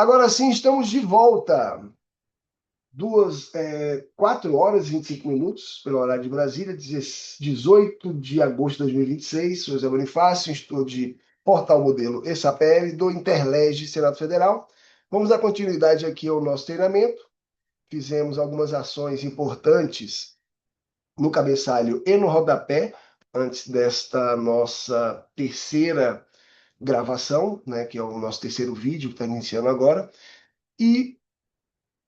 Agora sim, estamos de volta. 4 horas e 25 minutos, pelo horário de Brasília, 18 de agosto de 2026. Sou José Bonifácio, estou de Portal Modelo ESAPL, do Interlege Senado Federal. Vamos dar continuidade aqui ao nosso treinamento. Fizemos algumas ações importantes no cabeçalho e no rodapé, antes desta nossa terceira gravação, né, que é o nosso terceiro vídeo que está iniciando agora. E,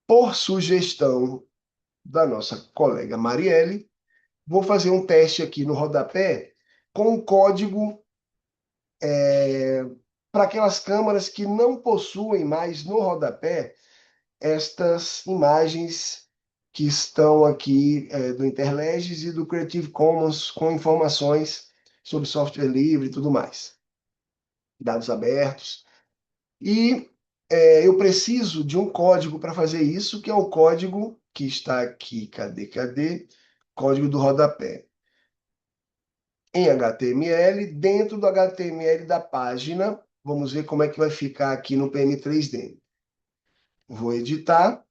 por sugestão da nossa colega Marielle, vou fazer um teste aqui no rodapé com o código para aquelas câmeras que não possuem mais no rodapé estas imagens que estão aqui do Interleges e do Creative Commons com informações sobre software livre e tudo mais, dados abertos. E eu preciso de um código para fazer isso, que é o código que está aqui. Cadê? Código do rodapé. Em HTML, dentro do HTML da página. Vamos ver como é que vai ficar aqui no PM3D. Vou editar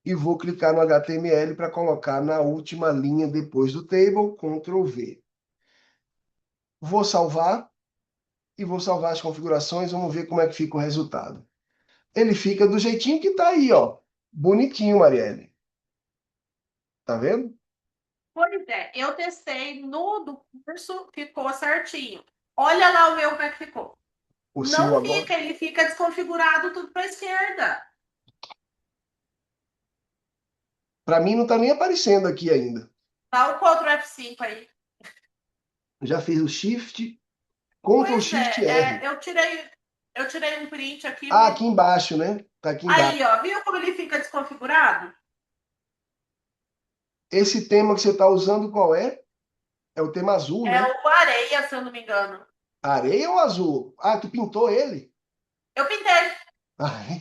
e vou clicar no HTML para colocar na última linha depois do table, Ctrl V. Vou salvar e vou salvar as configurações. Vamos ver como é que fica o resultado. Ele fica do jeitinho que está aí, ó. Bonitinho, Marielle. Tá vendo? Pois é, eu testei no do curso, ficou certinho. Olha lá o meu como é que ficou. O seu Não agora. fica, ele fica desconfigurado tudo para a esquerda. Para mim não está nem aparecendo aqui ainda. Dá o Ctrl F5 aí. Já fiz o Shift, Ctrl Pois Shift é, R. eu tirei um print aqui. Ah, aqui embaixo, né? Tá aqui embaixo. Aí, ó, viu como ele fica desconfigurado? Esse tema que você está usando, qual é? É o tema azul, É né? o areia, se eu não me engano. Areia ou azul? Ah, tu pintou ele? Eu pintei. Ai.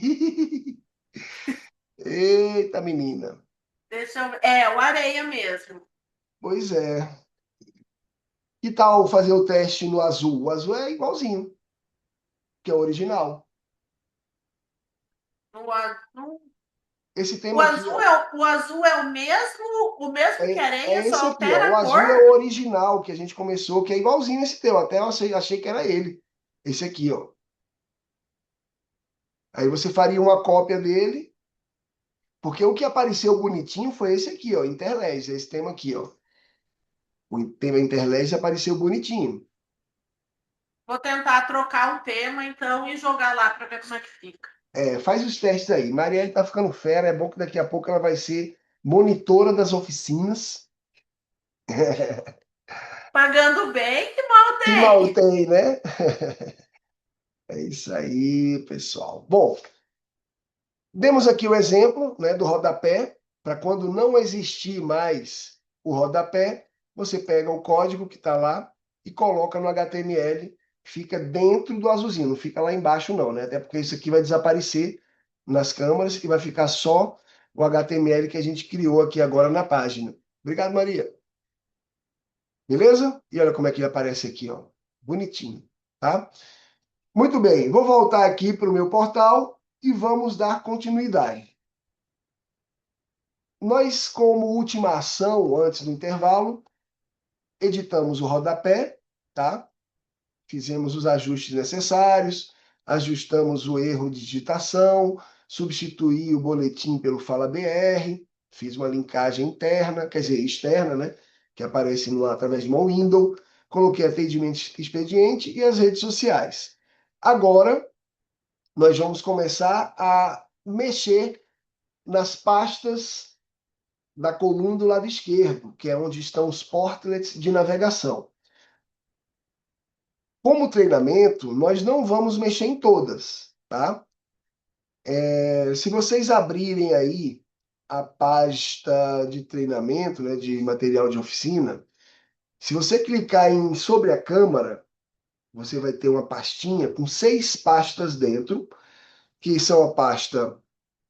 Eita, menina. Deixa eu ver. É, o areia mesmo. Pois é. Que tal fazer o teste no azul? O azul é igualzinho, que é o original. No, a- no- Esse o, tema aqui, azul ó. é, o azul é o mesmo que areia, É esse só aqui, ó. altera O a cor. azul é o original que a gente começou, que é igualzinho esse teu. Até eu achei que era ele. Esse aqui, ó. Aí você faria uma cópia dele, porque o que apareceu bonitinho foi esse aqui, ó. Interlage, esse tema aqui, ó. O tema Interlage apareceu bonitinho. Vou tentar trocar um tema, então, e jogar lá para ver como é que fica. Faz os testes aí. Marielle tá ficando fera. É bom que daqui a pouco ela vai ser monitora das oficinas. Pagando bem, que mal Que mal tem. tem, né? É isso aí, pessoal. Bom, demos aqui o exemplo, né, do rodapé, para quando não existir mais o rodapé, você pega o código que está lá e coloca no HTML, fica dentro do azulzinho, não fica lá embaixo não, né? Até porque isso aqui vai desaparecer nas câmeras e vai ficar só o HTML que a gente criou aqui agora na página. Obrigado, Maria. Beleza? E olha como é que ele aparece aqui, ó. Bonitinho, tá? Muito bem, vou voltar aqui para o meu portal e vamos dar continuidade. Nós, como última ação, antes do intervalo, editamos o rodapé, tá? Fizemos os ajustes necessários, ajustamos o erro de digitação, substituí o boletim pelo Fala BR, fiz uma linkagem interna, quer dizer, externa, né? Que aparece através de uma window, coloquei atendimento expediente e as redes sociais. Agora, nós vamos começar a mexer nas pastas da coluna do lado esquerdo, que é onde estão os portlets de navegação. Como treinamento, nós não vamos mexer em todas, tá? Se vocês abrirem aí a pasta de treinamento, né, de material de oficina, se você clicar em sobre a câmara, você vai ter uma pastinha com 6 pastas dentro, que são a pasta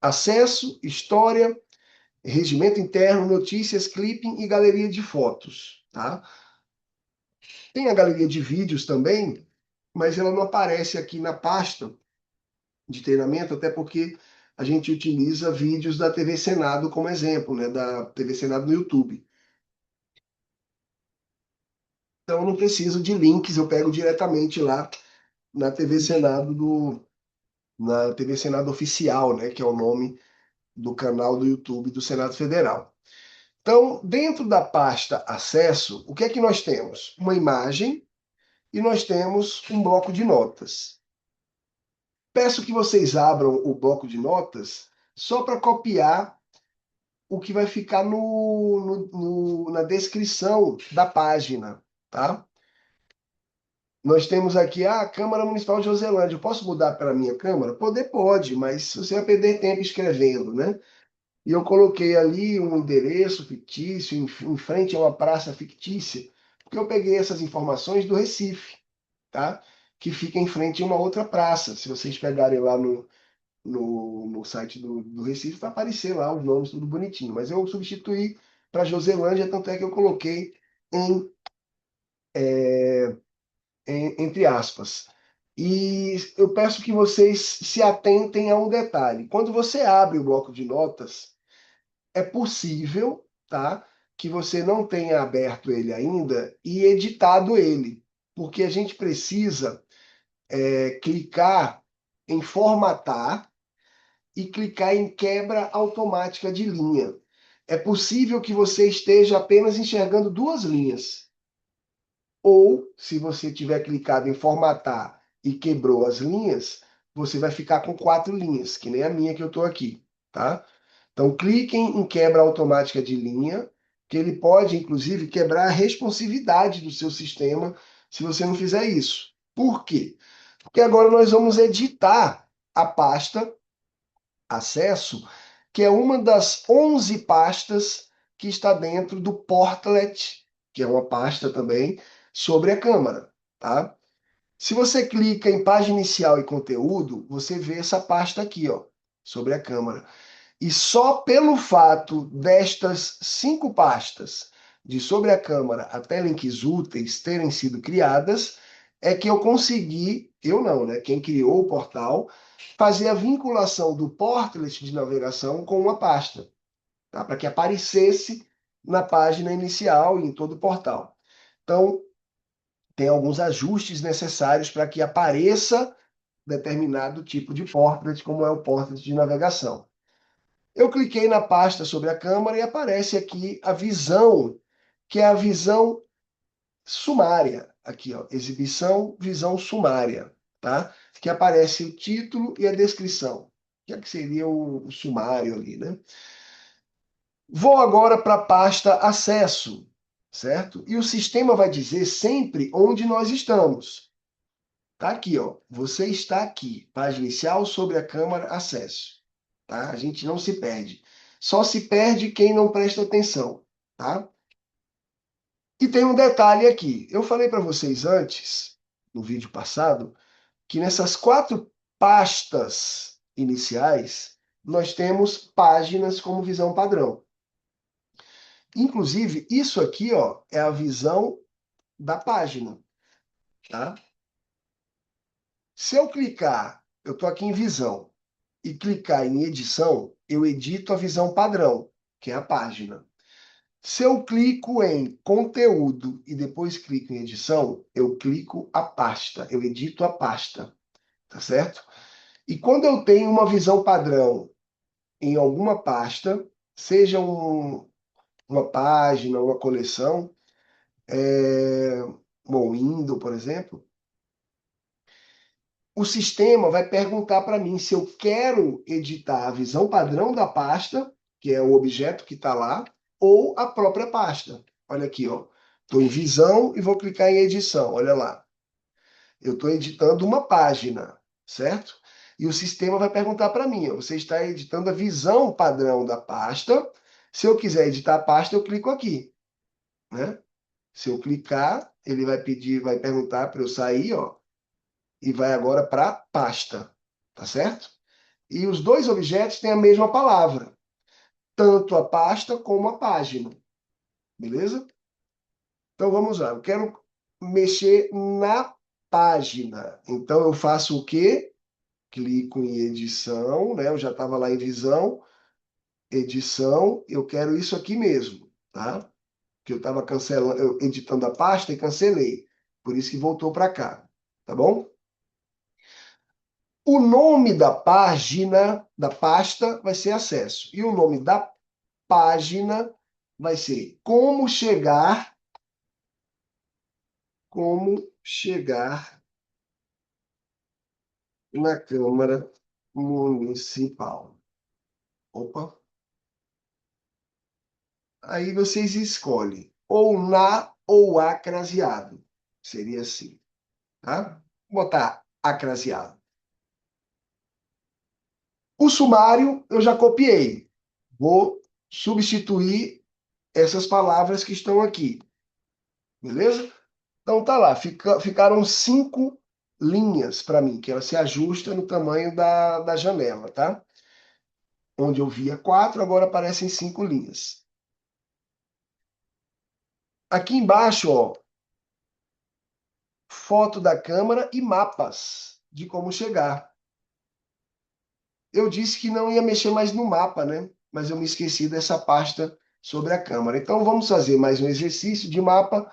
acesso, história, regimento interno, notícias, clipping e galeria de fotos, tá? Tem a galeria de vídeos também, mas ela não aparece aqui na pasta, de treinamento, até porque a gente utiliza vídeos da TV Senado como exemplo, né, da TV Senado no YouTube. Então, eu não preciso de links, eu pego diretamente lá na TV Senado na TV Senado Oficial, né, que é o nome do canal do YouTube do Senado Federal. Então, dentro da pasta Acesso, o que é que nós temos? Uma imagem e nós temos um bloco de notas. Peço que vocês abram o bloco de notas só para copiar o que vai ficar na descrição da página, tá? Nós temos aqui a Câmara Municipal de Roselândia. Eu posso mudar para a minha Câmara? Poder pode, mas você vai perder tempo escrevendo, né? E eu coloquei ali um endereço fictício, em frente a uma praça fictícia, porque eu peguei essas informações do Recife, tá? Que fica em frente a uma outra praça. Se vocês pegarem lá no site do Recife, vai aparecer lá os nomes, tudo bonitinho. Mas eu substituí para Joselândia, tanto é que eu coloquei em, entre aspas. E eu peço que vocês se atentem a um detalhe. Quando você abre o bloco de notas, é possível, tá, que você não tenha aberto ele ainda e editado ele, porque a gente precisa clicar em formatar e clicar em quebra automática de linha. É possível que você esteja apenas enxergando duas linhas. Ou, se você tiver clicado em formatar e quebrou as linhas, você vai ficar com 4 linhas, que nem a minha que eu estou aqui, tá? Então, cliquem em quebra automática de linha, que ele pode, inclusive, quebrar a responsividade do seu sistema se você não fizer isso. Por quê? Porque agora nós vamos editar a pasta Acesso, que é uma das 11 pastas que está dentro do Portlet, que é uma pasta também sobre a Câmara, tá? Se você clica em página inicial e conteúdo, você vê essa pasta aqui, ó, sobre a Câmara. E só pelo fato destas 5 pastas de sobre a Câmara até links úteis terem sido criadas, é que eu consegui, eu não, né? Quem criou o portal, fazer a vinculação do portlet de navegação com uma pasta, tá? Para que aparecesse na página inicial e em todo o portal. Então, tem alguns ajustes necessários para que apareça determinado tipo de portlet, como é o portlet de navegação. Eu cliquei na pasta sobre a câmera e aparece aqui a visão, que é a visão sumária. Aqui, ó, exibição, visão sumária, tá? Que aparece o título e a descrição. Que é que seria o sumário ali, né? Vou agora para a pasta acesso, certo? E o sistema vai dizer sempre onde nós estamos. Tá aqui, ó. Você está aqui. Página inicial sobre a câmera acesso. Tá? A gente não se perde. Só se perde quem não presta atenção, tá? E tem um detalhe aqui. Eu falei para vocês antes, no vídeo passado, que nessas 4 pastas iniciais, nós temos páginas como visão padrão. Inclusive, isso aqui, ó, é a visão da página, tá? Se eu clicar, eu estou aqui em visão, e clicar em edição, eu edito a visão padrão, que é a página. Se eu clico em conteúdo e depois clico em edição, eu clico a pasta, eu edito a pasta, tá certo? E quando eu tenho uma visão padrão em alguma pasta, seja uma página, uma coleção, uma window, por exemplo, o sistema vai perguntar para mim se eu quero editar a visão padrão da pasta, que é o objeto que está lá, ou a própria pasta. Olha aqui, ó. Estou em visão e vou clicar em edição. Olha lá. Eu estou editando uma página, certo? E o sistema vai perguntar para mim, ó, você está editando a visão padrão da pasta. Se eu quiser editar a pasta, eu clico aqui, né? Se eu clicar, ele vai pedir, vai perguntar para eu sair, ó, e vai agora para pasta, tá certo? E os dois objetos têm a mesma palavra, tanto a pasta como a página, beleza? Então vamos lá, eu quero mexer na página. Então eu faço o quê? clico em edição, né? Eu já estava lá em visão, edição, eu quero isso aqui mesmo, tá? Que eu estava cancelando, editando a pasta e cancelei. Por isso que voltou para cá, tá bom? O nome da página, da pasta, vai ser acesso. E o nome da página vai ser como chegar na Câmara Municipal. Opa. Aí vocês escolhem ou na ou a craseado. Seria assim, tá? Vou botar a craseado. O sumário eu já copiei. Vou substituir essas palavras que estão aqui. Beleza? Então tá lá. Ficaram 5 linhas para mim, que ela se ajusta no tamanho da janela, tá? Onde eu via 4, agora aparecem 5 linhas. Aqui embaixo, ó, foto da câmera e mapas de como chegar. Eu disse que não ia mexer mais no mapa, né? Mas eu me esqueci dessa pasta sobre a câmera. Então vamos fazer mais um exercício de mapa.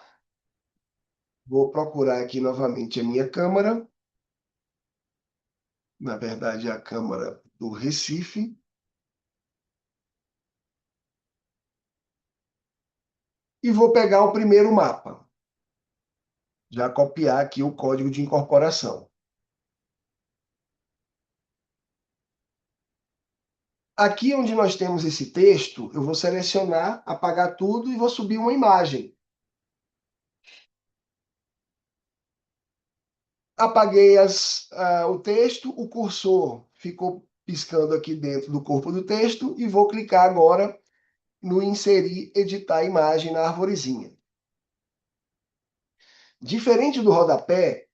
Vou procurar aqui novamente a minha câmera. Na verdade, a câmera do Recife. E vou pegar o primeiro mapa. Já copiar aqui o código de incorporação. Aqui onde nós temos esse texto, eu vou selecionar, apagar tudo e vou subir uma imagem. Apaguei o texto, o cursor ficou piscando aqui dentro do corpo do texto e vou clicar agora no inserir, editar imagem na arvorezinha. Diferente do rodapé,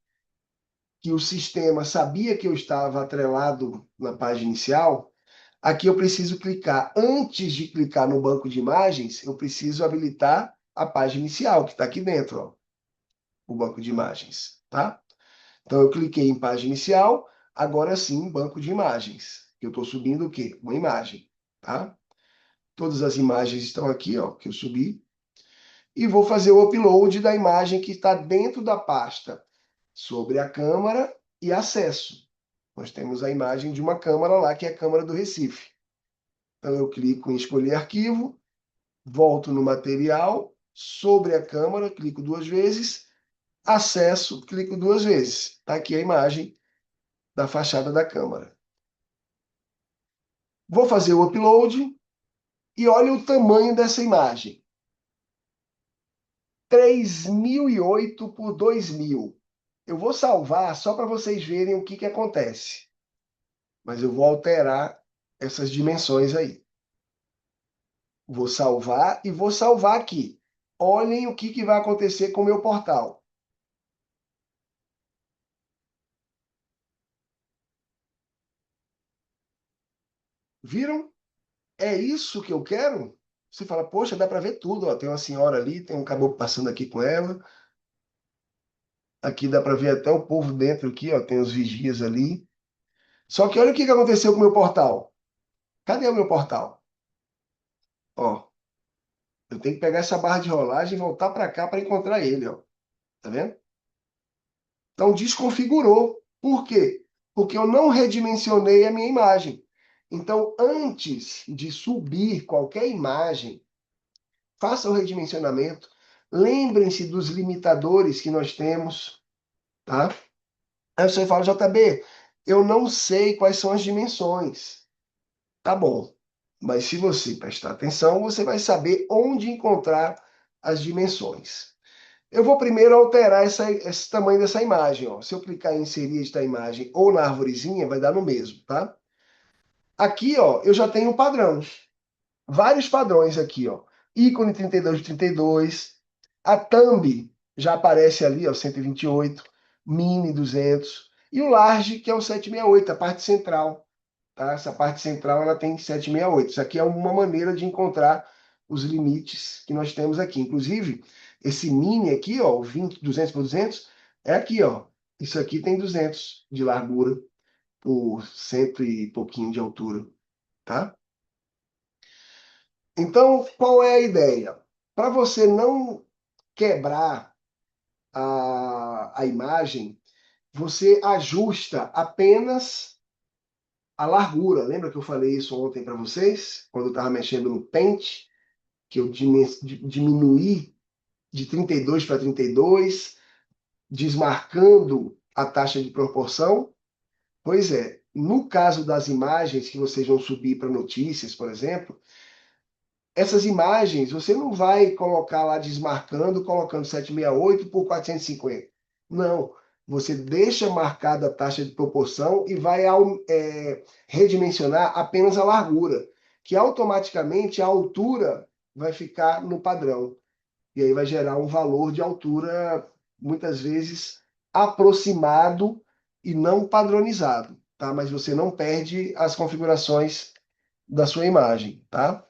que o sistema sabia que eu estava atrelado na página inicial, aqui eu preciso clicar. Antes de clicar no banco de imagens, eu preciso habilitar a página inicial, que está aqui dentro, ó, o banco de imagens, tá? Então eu cliquei em página inicial, agora sim, banco de imagens. Eu estou subindo o quê? Uma imagem, tá? Todas as imagens estão aqui, ó, que eu subi. E vou fazer o upload da imagem que está dentro da pasta sobre a câmara e acesso. Nós temos a imagem de uma câmara lá, que é a Câmara do Recife. Então eu clico em escolher arquivo, volto no material, sobre a câmara, clico 2 vezes, acesso, clico 2 vezes. Está aqui a imagem da fachada da câmara. Vou fazer o upload e olha o tamanho dessa imagem. 3008 por 2000. Eu vou salvar só para vocês verem o que acontece. Mas eu vou alterar essas dimensões aí. Vou salvar e vou salvar aqui. Olhem o que vai acontecer com o meu portal. Viram? É isso que eu quero? Você fala, poxa, dá para ver tudo. Ó, tem uma senhora ali, tem um caboclo passando aqui com ela. Aqui dá para ver até o povo dentro aqui, ó, tem os vigias ali. Só que olha o que aconteceu com o meu portal. Cadê o meu portal? Ó, eu tenho que pegar essa barra de rolagem e voltar para cá para encontrar ele, ó. Tá vendo? Então desconfigurou. Por quê? Porque eu não redimensionei a minha imagem. Então, antes de subir qualquer imagem, faça o redimensionamento. Lembrem-se dos limitadores que nós temos, tá? Aí você fala, JB, eu não sei quais são as dimensões. Tá bom. Mas se você prestar atenção, você vai saber onde encontrar as dimensões. Eu vou primeiro alterar esse tamanho dessa imagem. Ó. Se eu clicar em inserir esta imagem ou na arvorezinha, vai dar no mesmo, tá? Aqui, ó, eu já tenho um padrão. Vários padrões aqui, ó. Ícone 32 de 32. A thumb já aparece ali, ó, 128. Mini 200. E o large, que é o 768, a parte central. Tá? Essa parte central ela tem 768. Isso aqui é uma maneira de encontrar os limites que nós temos aqui. Inclusive, esse mini aqui, ó, o 20, 200 por 200, é aqui, ó. Isso aqui tem 200 de largura. por cento e pouquinho de altura, tá? Então, qual é a ideia? Para você não quebrar a imagem, você ajusta apenas a largura. Lembra que eu falei isso ontem para vocês? Quando eu estava mexendo no Paint, que eu diminuí de 32 para 32, desmarcando a taxa de proporção? Pois é, no caso das imagens que vocês vão subir para notícias, por exemplo, essas imagens você não vai colocar lá desmarcando, colocando 768 por 450. Não, você deixa marcada a taxa de proporção e vai redimensionar apenas a largura, que automaticamente a altura vai ficar no padrão. E aí vai gerar um valor de altura, muitas vezes, aproximado e não padronizado, tá? Mas você não perde as configurações da sua imagem, tá?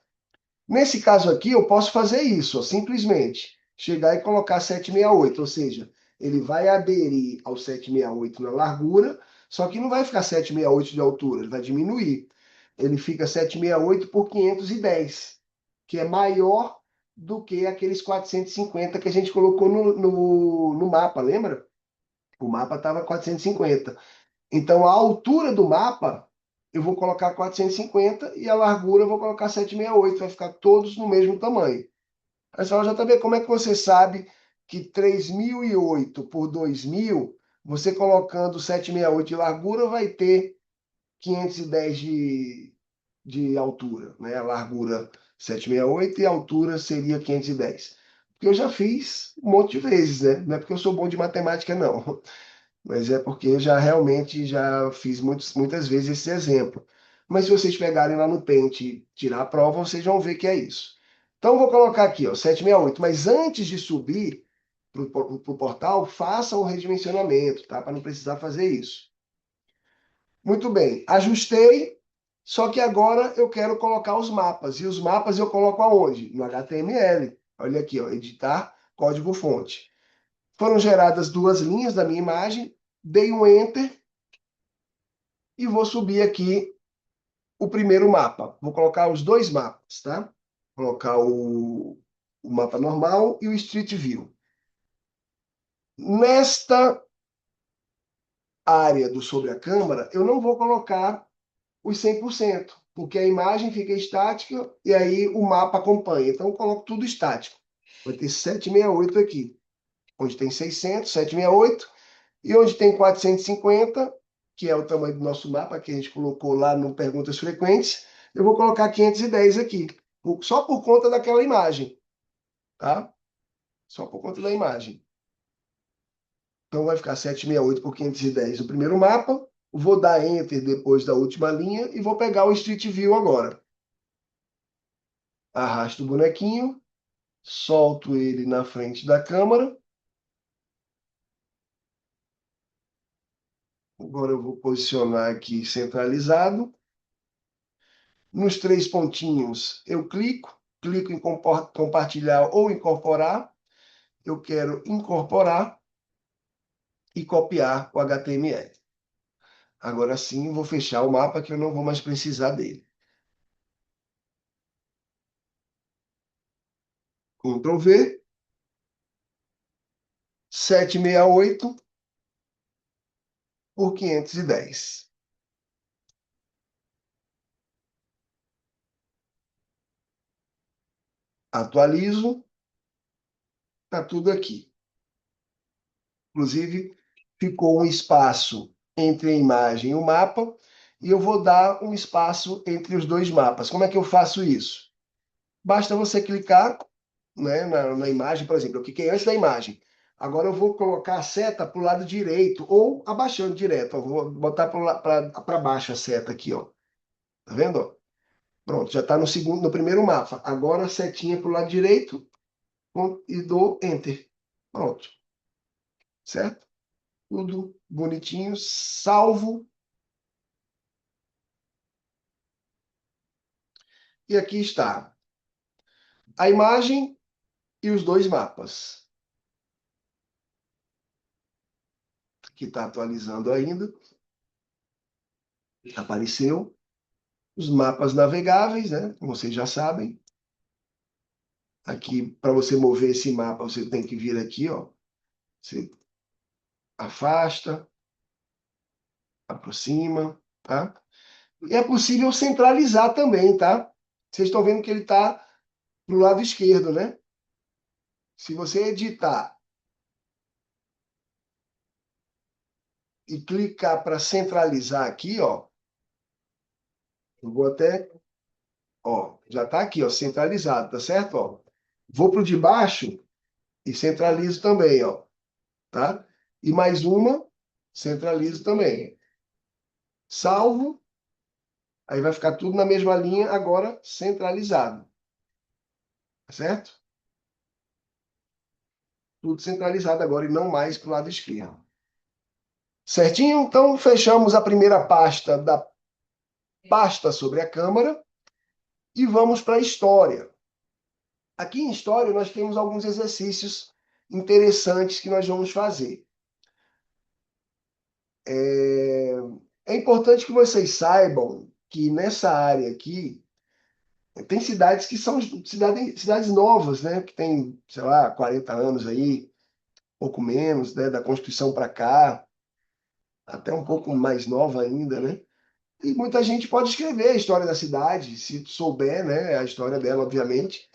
Nesse caso aqui, eu posso fazer isso, ó, simplesmente chegar e colocar 768, ou seja, ele vai aderir ao 768 na largura, só que não vai ficar 768 de altura, ele vai diminuir. Ele fica 768 por 510, que é maior do que aqueles 450 que a gente colocou no mapa, lembra? O mapa estava 450. Então, a altura do mapa, eu vou colocar 450 e a largura eu vou colocar 768. Vai ficar todos no mesmo tamanho. Aí você fala, JB, como é que você sabe que 3008 por 2000, você colocando 768 de largura, vai ter 510 de altura, né? A largura 768 e a altura seria 510. Porque eu já fiz um monte de vezes, né? Não é porque eu sou bom de matemática, não. Mas é porque eu já realmente já fiz muitas vezes esse exemplo. Mas se vocês pegarem lá no Paint e tirar a prova, vocês vão ver que é isso. Então, eu vou colocar aqui, ó, 768. Mas antes de subir para o portal, faça um redimensionamento, tá? Para não precisar fazer isso. Muito bem, ajustei, só que agora eu quero colocar os mapas. E os mapas eu coloco aonde? No HTML. Olha aqui, ó, editar código-fonte. Foram geradas duas linhas da minha imagem, dei um Enter e vou subir aqui o primeiro mapa. Vou colocar os dois mapas, tá? Vou colocar o mapa normal e o Street View. Nesta área do sobre a câmera, eu não vou colocar os 100%, porque a imagem fica estática e aí o mapa acompanha. Então, eu coloco tudo estático. Vai ter 768 aqui, onde tem 600, 768, e onde tem 450, que é o tamanho do nosso mapa, que a gente colocou lá no Perguntas Frequentes, eu vou colocar 510 aqui, só por conta daquela imagem, tá? Só por conta da imagem. Então vai ficar 768 por 510 no primeiro mapa, vou dar Enter depois da última linha e vou pegar o Street View agora. Arrasto o bonequinho, solto ele na frente da câmera. Agora eu vou posicionar aqui centralizado. Nos três pontinhos eu clico em compartilhar ou incorporar. Eu quero incorporar e copiar o HTML. Agora sim, eu vou fechar o mapa que eu não vou mais precisar dele. Ctrl V, 768 por 510. Atualizo, está tudo aqui. Inclusive, ficou um espaço entre a imagem e o mapa, e eu vou dar um espaço entre os dois mapas. Como é que eu faço isso? Basta você clicar, né, na imagem, por exemplo, eu cliquei antes da imagem. Agora eu vou colocar a seta para o lado direito, ou abaixando direto. Ó, vou botar para baixo a seta aqui, ó. Tá vendo? Ó? Pronto, já está no primeiro mapa. Agora a setinha para o lado direito e dou Enter. Pronto. Certo? Tudo bonitinho, salvo. E aqui está a imagem e os dois mapas. Que está atualizando ainda. Apareceu. Os mapas navegáveis, né? Como vocês já sabem. Aqui, para você mover esse mapa, você tem que vir aqui, ó. Você afasta, aproxima, tá? E é possível centralizar também, tá? Vocês estão vendo que ele está pro lado esquerdo, né? Se você editar e clicar para centralizar aqui, ó, eu vou até, ó, já está aqui, ó, centralizado, tá certo? Ó, vou pro de baixo e centralizo também, ó, tá? E mais uma, centralizo também. Salvo, aí vai ficar tudo na mesma linha, agora centralizado, tá certo? Tudo centralizado agora e não mais pro lado esquerdo. Certinho? Então, fechamos a primeira pasta da pasta sobre a Câmara e vamos para a história. Aqui em história nós temos alguns exercícios interessantes que nós vamos fazer. É importante que vocês saibam que nessa área aqui tem cidades que são cidades novas, né? Que tem, sei lá, 40 anos aí, pouco menos, né? Da Constituição para cá, até um pouco mais nova ainda, né? E muita gente pode escrever a história da cidade, se souber, né? A história dela, obviamente.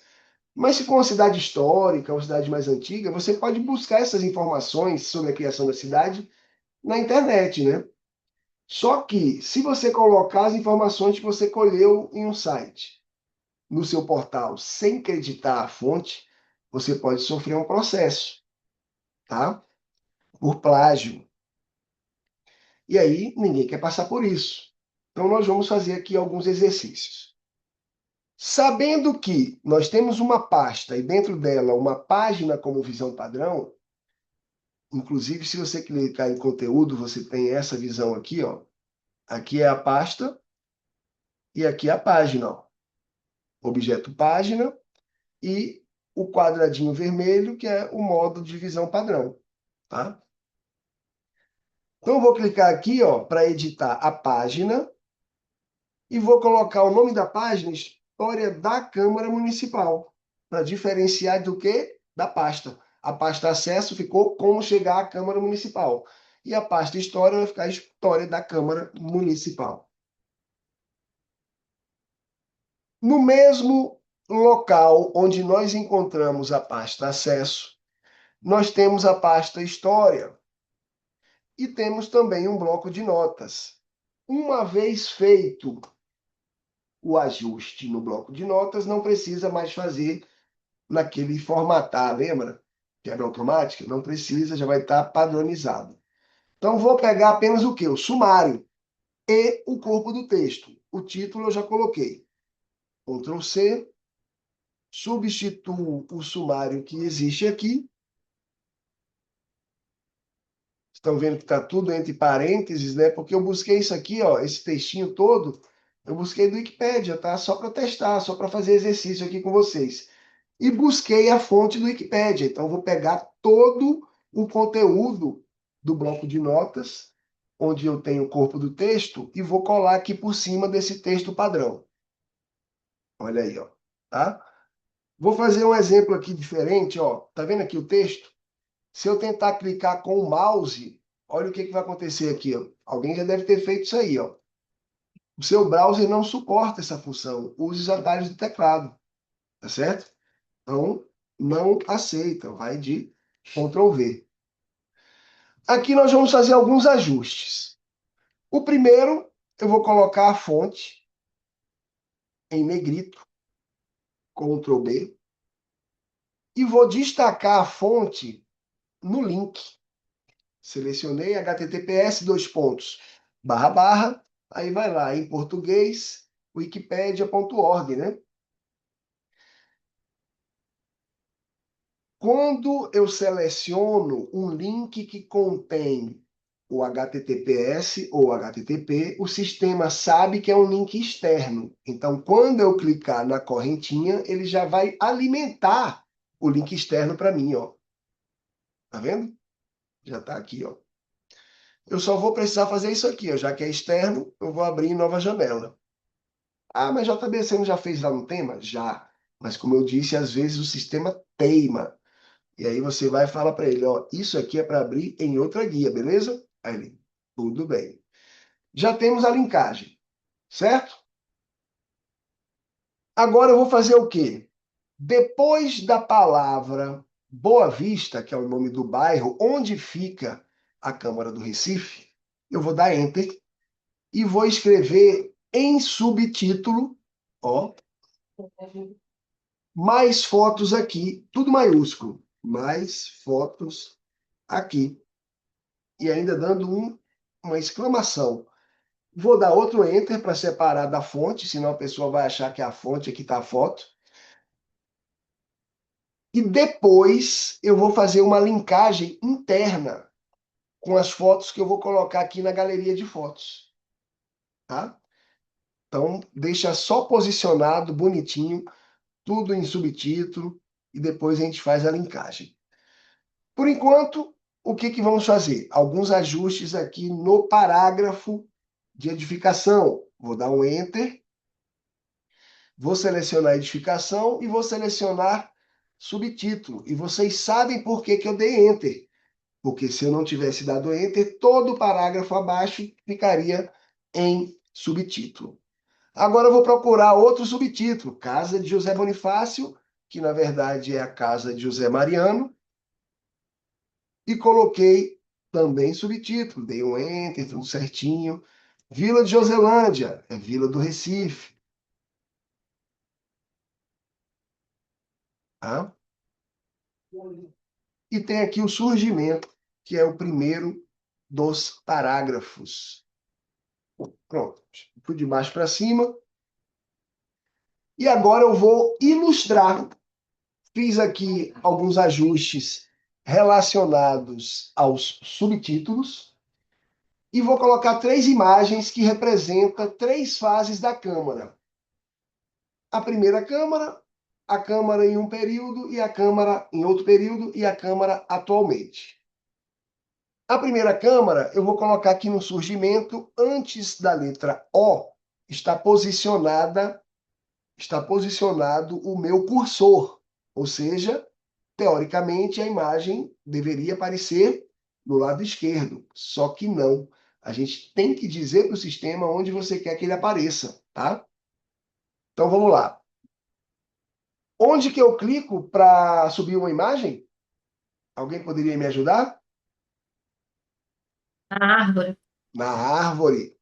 Mas se for uma cidade histórica, uma cidade mais antiga, você pode buscar essas informações sobre a criação da cidade na internet, né? Só que, se você colocar as informações que você colheu em um site, no seu portal, sem creditar a fonte, você pode sofrer um processo, tá? Por plágio. E aí, ninguém quer passar por isso. Então, nós vamos fazer aqui alguns exercícios. Sabendo que nós temos uma pasta e dentro dela uma página como visão padrão, inclusive, se você clicar em conteúdo, você tem essa visão aqui, ó. Aqui é a pasta e aqui é a página, ó. Objeto página e o quadradinho vermelho, que é o modo de visão padrão, tá? Então, eu vou clicar aqui, ó, para editar a página e vou colocar o nome da página, História da Câmara Municipal, para diferenciar do que? Da pasta. A pasta Acesso ficou Como Chegar à Câmara Municipal. E a pasta História vai ficar História da Câmara Municipal. No mesmo local onde nós encontramos a pasta Acesso, nós temos a pasta História e temos também um bloco de notas. Uma vez feito o ajuste no bloco de notas, não precisa mais fazer naquele formatar, lembra? Quebra automática? Não precisa, já vai estar padronizado. Então, vou pegar apenas o quê? O sumário e o corpo do texto. O título eu já coloquei. Ctrl C, substituo o sumário que existe aqui. Estão vendo que está tudo entre parênteses, né? Porque eu busquei isso aqui, ó, esse textinho todo, eu busquei do Wikipédia, tá? Só para testar, só para fazer exercício aqui com vocês. E busquei a fonte do Wikipédia. Então, eu vou pegar todo o conteúdo do bloco de notas, onde eu tenho o corpo do texto, e vou colar aqui por cima desse texto padrão. Olha aí, ó, tá? Vou fazer um exemplo aqui diferente, ó. Tá vendo aqui o texto? Se eu tentar clicar com o mouse, olha o que vai acontecer aqui, ó. Alguém já deve ter feito isso aí, ó. O seu browser não suporta essa função. Use os atalhos do teclado, tá certo? Então, não aceita, vai de Ctrl V. Aqui nós vamos fazer alguns ajustes. O primeiro, eu vou colocar a fonte em negrito, Ctrl B, e vou destacar a fonte no link. Selecionei https, dois pontos, barra, barra, aí vai lá em português, wikipedia.org, né? Quando eu seleciono um link que contém o HTTPS ou HTTP, o sistema sabe que é um link externo. Então, quando eu clicar na correntinha, ele já vai alimentar o link externo para mim, ó. Tá vendo? Já está aqui, ó. eu só vou precisar fazer isso aqui, ó, já que é externo, eu vou abrir em nova janela. Ah, mas JB, você não já fez lá no tema? Já. Mas como eu disse, às vezes o sistema teima. E aí você vai falar para ele, ó, isso aqui é para abrir em outra guia, beleza? Aí ele, tudo bem. Já temos a linkagem, certo? Agora eu vou fazer o quê? Depois da palavra Boa Vista, que é o nome do bairro, onde fica a Câmara do Recife, eu vou dar Enter e vou escrever em subtítulo, ó, mais fotos aqui, tudo maiúsculo, mais fotos aqui. E ainda dando uma exclamação. Vou dar outro Enter para separar da fonte, senão a pessoa vai achar que é a fonte aqui está a foto. E depois eu vou fazer uma linkagem interna com as fotos que eu vou colocar aqui na galeria de fotos. Tá? Então, deixa só posicionado, bonitinho, tudo em subtítulo, e depois a gente faz a linkagem. Por enquanto, o que vamos fazer? Alguns ajustes aqui no parágrafo de edificação. Vou dar um Enter, vou selecionar edificação e vou selecionar subtítulo. E vocês sabem por que eu dei Enter. Porque se eu não tivesse dado Enter, todo o parágrafo abaixo ficaria em subtítulo. Agora eu vou procurar outro subtítulo, Casa de José Bonifácio, que na verdade é a casa de José Mariano, e coloquei também subtítulo, dei um Enter, tudo certinho. Vila de Joselândia, é Vila do Recife. Tá? E tem aqui o surgimento, que é o primeiro dos parágrafos. Pronto, fui de baixo para cima. E agora eu vou ilustrar. Fiz aqui alguns ajustes relacionados aos subtítulos e vou colocar 3 imagens que representam 3 fases da Câmara. A primeira Câmara, a Câmara em um período e a Câmara em outro período e a Câmara atualmente. A primeira Câmara eu vou colocar aqui no surgimento, antes da letra O, está posicionado o meu cursor, ou seja, teoricamente a imagem deveria aparecer no lado esquerdo, só que não. A gente tem que dizer para o sistema onde você quer que ele apareça, tá? Então vamos lá. Onde que eu clico para subir uma imagem? Alguém poderia me ajudar? Na árvore. Na árvore.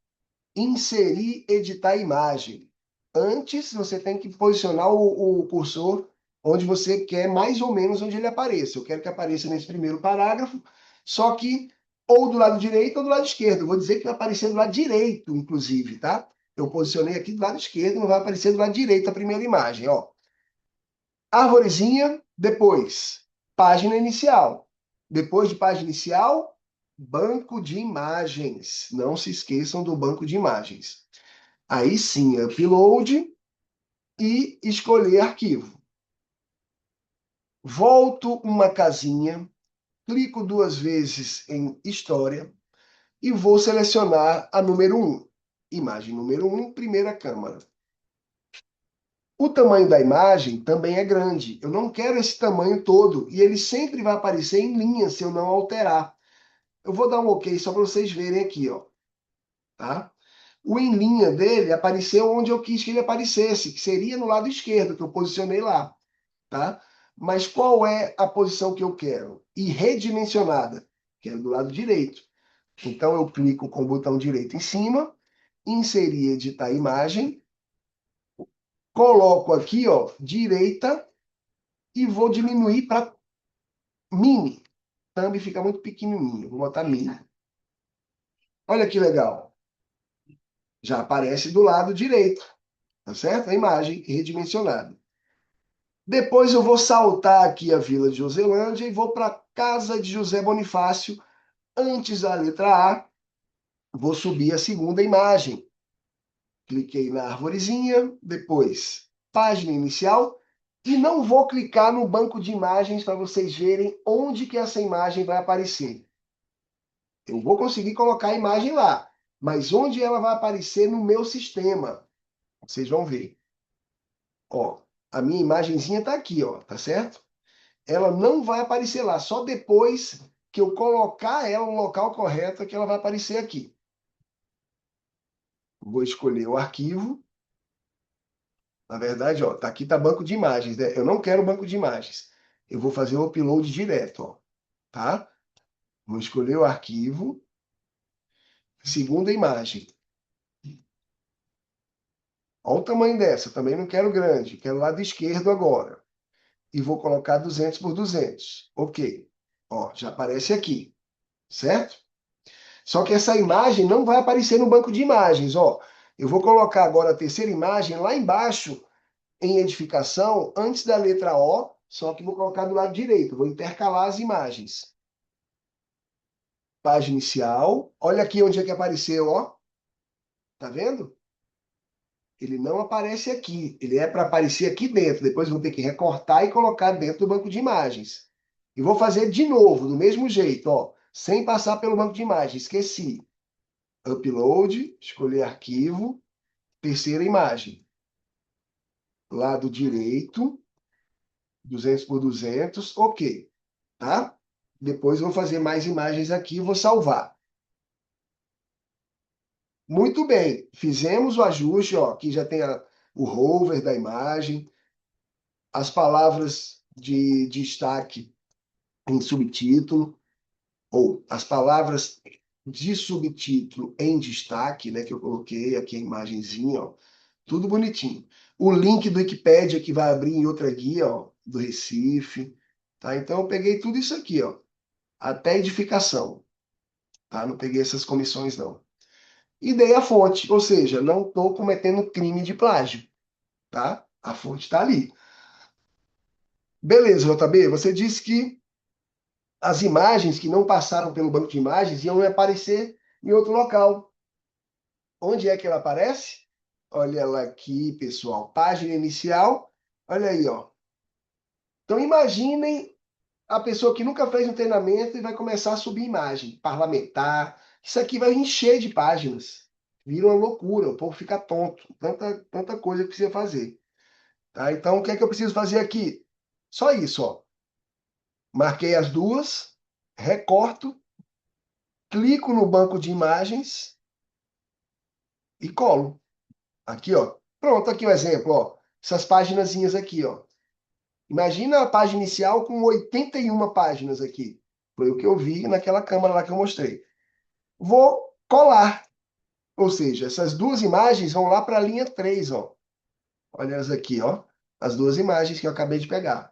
Inserir, editar imagem. Antes, você tem que posicionar o cursor onde você quer, mais ou menos onde ele apareça. Eu quero que apareça nesse primeiro parágrafo, só que ou do lado direito ou do lado esquerdo. Eu vou dizer que vai aparecer do lado direito, inclusive, tá? Eu posicionei aqui do lado esquerdo, não vai aparecer do lado direito a primeira imagem, ó. Arvorezinha, depois, página inicial. Depois de página inicial, banco de imagens. Não se esqueçam do banco de imagens. Aí sim, upload e escolher arquivo. Volto uma casinha, clico 2 vezes em História e vou selecionar a número 1. Imagem número 1, primeira câmara. O tamanho da imagem também é grande. Eu não quero esse tamanho todo e ele sempre vai aparecer em linha se eu não alterar. Eu vou dar um OK só para vocês verem aqui, ó. Tá? O em linha dele apareceu onde eu quis que ele aparecesse, que seria no lado esquerdo, que eu posicionei lá. Tá? Mas qual é a posição que eu quero? E redimensionada. Quero do lado direito. Então eu clico com o botão direito em cima, inserir, editar imagem, coloco aqui, ó, direita e vou diminuir para mini. Thumb fica muito pequenininho, vou botar mini. Olha que legal. Já aparece do lado direito, tá certo? A imagem redimensionada. Depois eu vou saltar aqui a Vila de Joselândia e vou para a Casa de José Bonifácio. Antes da letra A, vou subir a segunda imagem. Cliquei na arvorezinha, depois página inicial, e não vou clicar no banco de imagens para vocês verem onde que essa imagem vai aparecer. Eu vou conseguir colocar a imagem lá, mas onde ela vai aparecer no meu sistema? Vocês vão ver. Ó, a minha imagenzinha está aqui, ó, tá certo? Ela não vai aparecer lá, só depois que eu colocar ela no local correto é que ela vai aparecer aqui. Vou escolher o arquivo. Na verdade, ó, tá aqui tá banco de imagens, né? Eu não quero banco de imagens. Eu vou fazer o upload direto, ó, tá? Vou escolher o arquivo, segunda imagem. Olha o tamanho dessa, também não quero grande, quero lado esquerdo agora. E vou colocar 200 por 200. Ok. Ó, já aparece aqui, certo? Só que essa imagem não vai aparecer no banco de imagens, ó. Eu vou colocar agora a terceira imagem lá embaixo, em edificação, antes da letra O, só que vou colocar do lado direito, vou intercalar as imagens. Página inicial, olha aqui onde é que apareceu, ó. Tá vendo? Ele não aparece aqui, ele é para aparecer aqui dentro. Depois vou ter que recortar e colocar dentro do banco de imagens. E vou fazer de novo, do mesmo jeito, ó, sem passar pelo banco de imagens. Esqueci. Upload, escolher arquivo, terceira imagem. Lado direito, 200 por 200, ok, tá? Depois vou fazer mais imagens aqui e vou salvar. Muito bem, fizemos o ajuste, ó, aqui já tem o hover da imagem, as palavras de destaque em subtítulo, ou as palavras de subtítulo em destaque, né, que eu coloquei aqui a imagenzinha, ó, tudo bonitinho. O link do Wikipédia que vai abrir em outra guia, ó, do Recife, tá? Então eu peguei tudo isso aqui, ó, até edificação, tá? Não peguei essas comissões não. E dei a fonte, ou seja, não estou cometendo crime de plágio, tá? A fonte está ali. Beleza, JB, você disse que as imagens que não passaram pelo banco de imagens iam aparecer em outro local. Onde é que ela aparece? Olha ela aqui, pessoal. Página inicial. Olha aí, ó. Então imaginem a pessoa que nunca fez um treinamento e vai começar a subir imagem parlamentar. Isso aqui vai encher de páginas. Vira uma loucura, o povo fica tonto. Tanta coisa que precisa fazer. Tá? Então, o que é que eu preciso fazer aqui? Só isso, ó. Marquei as duas, recorto, clico no banco de imagens e colo. Aqui, ó. Pronto, aqui o exemplo, ó. Essas paginazinhas aqui, ó. Imagina a página inicial com 81 páginas aqui. Foi o que eu vi naquela câmera lá que eu mostrei. Vou colar. Ou seja, essas duas imagens vão lá para a linha 3, ó. Olha elas aqui, ó. As duas imagens que eu acabei de pegar.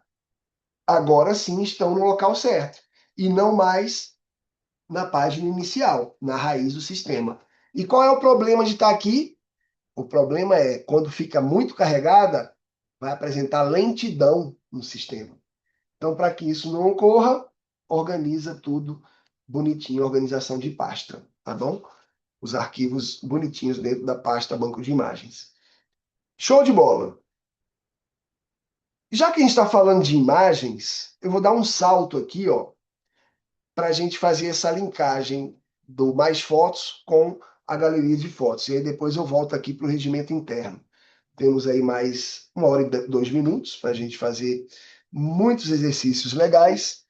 Agora sim estão no local certo. E não mais na página inicial, na raiz do sistema. E qual é o problema de estar aqui? O problema é, quando fica muito carregada, vai apresentar lentidão no sistema. Então, para que isso não ocorra, organiza tudo bonitinho, organização de pasta, tá bom? Os arquivos bonitinhos dentro da pasta banco de imagens. Show de bola! Já que a gente está falando de imagens, eu vou dar um salto aqui, ó, para a gente fazer essa linkagem do Mais Fotos com a galeria de fotos. E aí depois eu volto aqui para o regimento interno. Temos aí mais 1 hora e 2 minutos para a gente fazer muitos exercícios legais.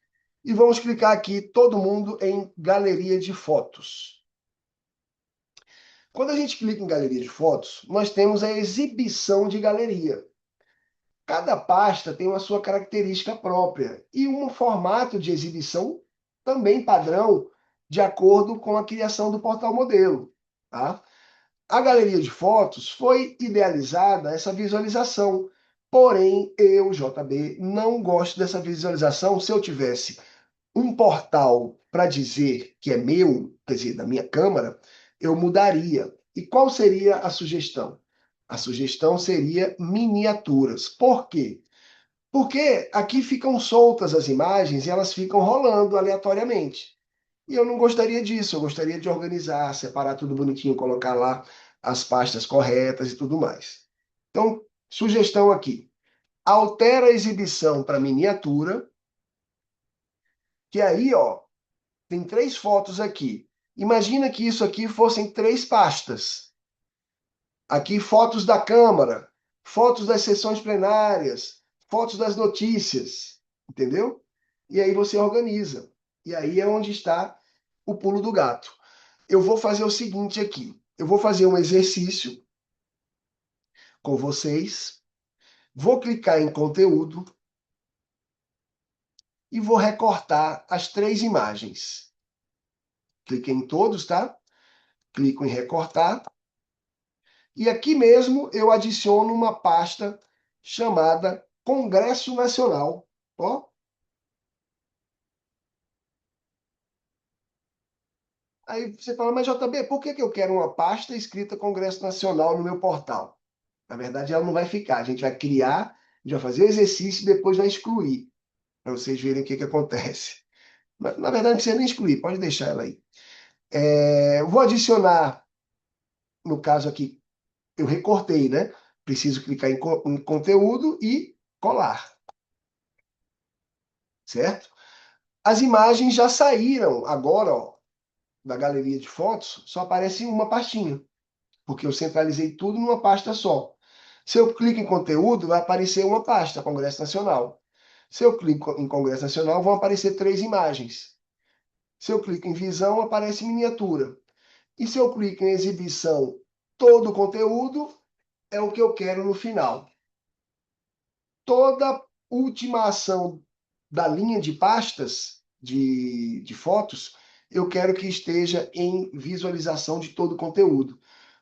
E vamos clicar aqui, todo mundo, em Galeria de Fotos. Quando a gente clica em Galeria de Fotos, nós temos a exibição de galeria. Cada pasta tem uma sua característica própria e um formato de exibição também padrão, de acordo com a criação do portal modelo. Tá? A galeria de fotos foi idealizada essa visualização, porém eu, JB, não gosto dessa visualização. Se eu tivesse um portal para dizer que é meu, quer dizer, da minha câmara, eu mudaria. E qual seria a sugestão? A sugestão seria miniaturas. Por quê? Porque aqui ficam soltas as imagens e elas ficam rolando aleatoriamente. E eu não gostaria disso, eu gostaria de organizar, separar tudo bonitinho, colocar lá as pastas corretas e tudo mais. Então, sugestão aqui. Altera a exibição para miniatura, que aí, ó, tem 3 fotos aqui. Imagina que isso aqui fossem 3 pastas. Aqui, fotos da Câmara, fotos das sessões plenárias, fotos das notícias, entendeu? E aí você organiza. E aí é onde está o pulo do gato. Eu vou fazer o seguinte aqui. Eu vou fazer um exercício com vocês. Vou clicar em conteúdo e vou recortar as 3 imagens. Clique em todos, tá? Clico em recortar. E aqui mesmo eu adiciono uma pasta chamada Congresso Nacional. Ó. Aí você fala, mas JB, por que eu quero uma pasta escrita Congresso Nacional no meu portal? Na verdade, ela não vai ficar. A gente vai criar, a gente vai fazer o exercício e depois vai excluir, para vocês verem o que acontece. Na verdade, não precisa nem excluir, pode deixar ela aí. Eu vou adicionar, no caso aqui, eu recortei, né? Preciso clicar em conteúdo e colar, certo? As imagens já saíram agora, ó, da galeria de fotos, só aparece uma pastinha, porque eu centralizei tudo numa pasta só. Se eu clico em conteúdo, vai aparecer uma pasta, Congresso Nacional. Se eu clico em Congresso Nacional, vão aparecer 3 imagens. Se eu clico em visão, aparece miniatura. E se eu clico em exibição, todo o conteúdo é o que eu quero no final. Toda última ação da linha de pastas de fotos, eu quero que esteja em visualização de todo o conteúdo,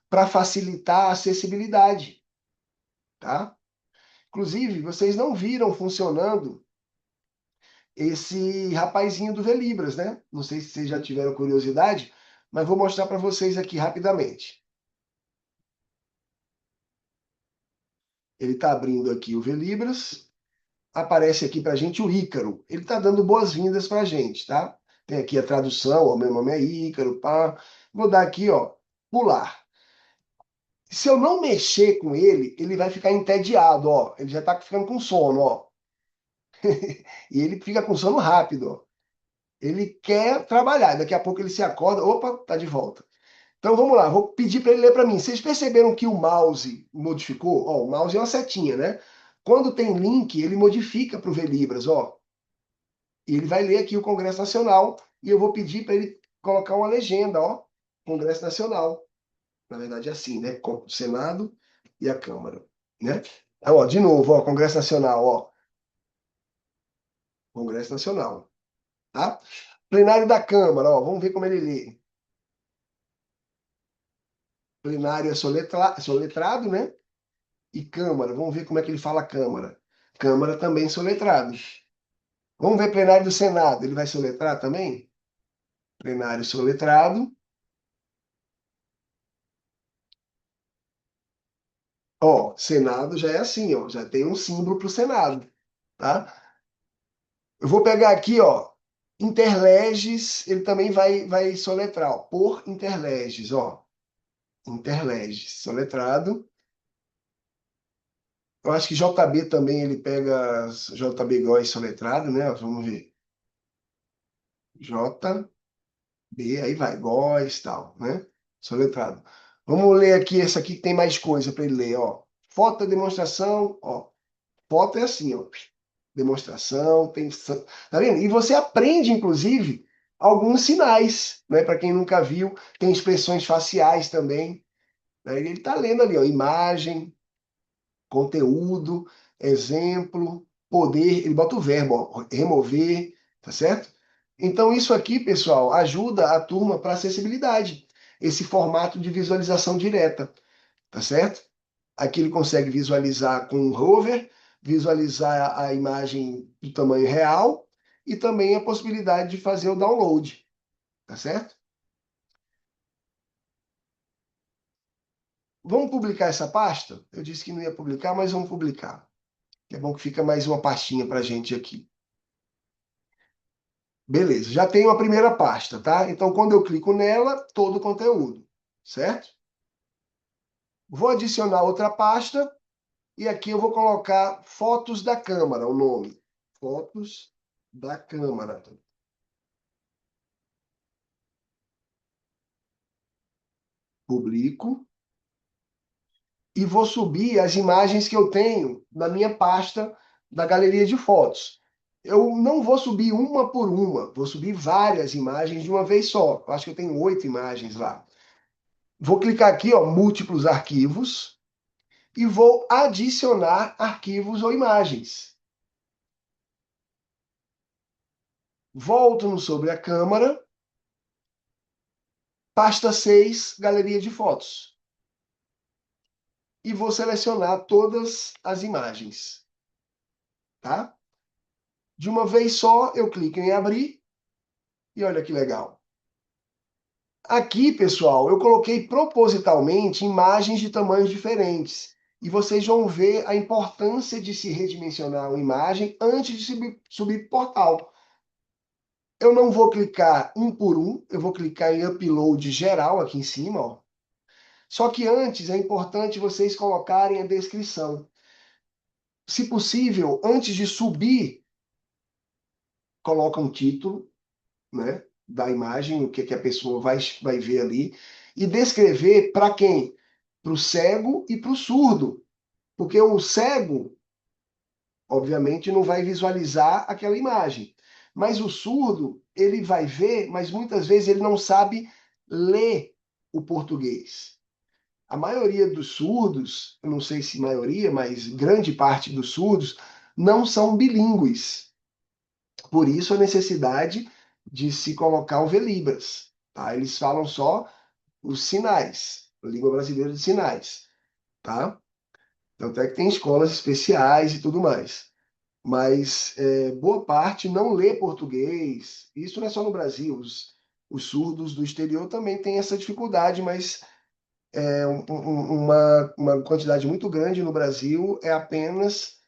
para facilitar a acessibilidade, tá? Inclusive, vocês não viram funcionando esse rapazinho do Velibras, né? Não sei se vocês já tiveram curiosidade, mas vou mostrar para vocês aqui rapidamente. Ele está abrindo aqui o Velibras. Aparece aqui para a gente o Ícaro. Ele está dando boas-vindas para a gente, tá? Tem aqui a tradução, ó, meu nome é Ícaro, pá. Vou dar aqui, ó, pular. Se eu não mexer com ele, ele vai ficar entediado, ó. Ele já está ficando com sono, ó. E ele fica com sono rápido, ó. Ele quer trabalhar, daqui a pouco ele se acorda, opa, tá de volta. Então vamos lá, vou pedir para ele ler para mim. Vocês perceberam que o mouse modificou? Ó, o mouse é uma setinha, né? Quando tem link, ele modifica para o Velibras, ó. E ele vai ler aqui o Congresso Nacional e eu vou pedir para ele colocar uma legenda, ó. Congresso Nacional. Na verdade é assim, né? Com o Senado e a Câmara, né? Então, ó, de novo, ó, Congresso Nacional, ó. Congresso Nacional, tá? Plenário da Câmara, ó, vamos ver como ele lê. Plenário é soletrado, né? E Câmara, vamos ver como é que ele fala Câmara. Câmara também soletrado. Vamos ver plenário do Senado, ele vai soletrar também? Plenário soletrado. Ó, Senado já é assim, ó, já tem um símbolo para o Senado, tá? Eu vou pegar aqui, ó, Interleges, ele também vai soletrar, ó, por Interleges, ó. Interleges, soletrado. Eu acho que JB também ele pega JB Góes soletrado, né? Vamos ver. JB, aí vai, Góes, tal, né? Soletrado. Vamos ler aqui, essa aqui que tem mais coisa para ele ler, ó. Foto da demonstração, ó. Foto é assim, ó. Demonstração, tem. Tá vendo? E você aprende, inclusive, alguns sinais, né? Para quem nunca viu, tem expressões faciais também. Né? Ele está lendo ali, ó, imagem, conteúdo, exemplo, poder, ele bota o verbo, ó, remover, tá certo? Então, isso aqui, pessoal, ajuda a turma para acessibilidade, esse formato de visualização direta, tá certo? Aqui ele consegue visualizar com o hover, visualizar a imagem do tamanho real e também a possibilidade de fazer o download, tá certo? Vamos publicar essa pasta? Eu disse que não ia publicar, mas vamos publicar. É bom que fica mais uma pastinha para a gente aqui. Beleza, já tenho a primeira pasta, tá? Então, quando eu clico nela, todo o conteúdo, certo? Vou adicionar outra pasta e aqui eu vou colocar Fotos da Câmara, o nome. Fotos da Câmara. publico, e vou subir as imagens que eu tenho na minha pasta da galeria de fotos. Eu não vou subir uma por uma, vou subir várias imagens de uma vez só. Eu acho que eu tenho 8 imagens lá. Vou clicar aqui, ó, múltiplos arquivos, e vou adicionar arquivos ou imagens. Volto no sobre a câmera, pasta 6, galeria de fotos. E vou selecionar todas as imagens, tá? De uma vez só, eu clico em abrir e olha que legal. Aqui, pessoal, eu coloquei propositalmente imagens de tamanhos diferentes. E vocês vão ver a importância de se redimensionar uma imagem antes de subir para o portal. Eu não vou clicar um por um, eu vou clicar em Upload geral aqui em cima, ó. Só que antes é importante vocês colocarem a descrição. Se possível, antes de subir, coloca um título, né, da imagem, o que, que a pessoa vai ver ali, e descrever para quem? Para o cego e para o surdo. Porque o cego, obviamente, não vai visualizar aquela imagem. Mas o surdo, ele vai ver, mas muitas vezes ele não sabe ler o português. A maioria dos surdos, eu não sei se maioria, mas grande parte dos surdos, não são bilíngues. Por isso a necessidade de se colocar o Velibras. Tá? Eles falam só os sinais, a língua brasileira de sinais. Tá? Tanto é que tem escolas especiais e tudo mais. Mas boa parte não lê português. Isso não é só no Brasil. Os surdos do exterior também têm essa dificuldade, mas uma quantidade muito grande no Brasil é apenas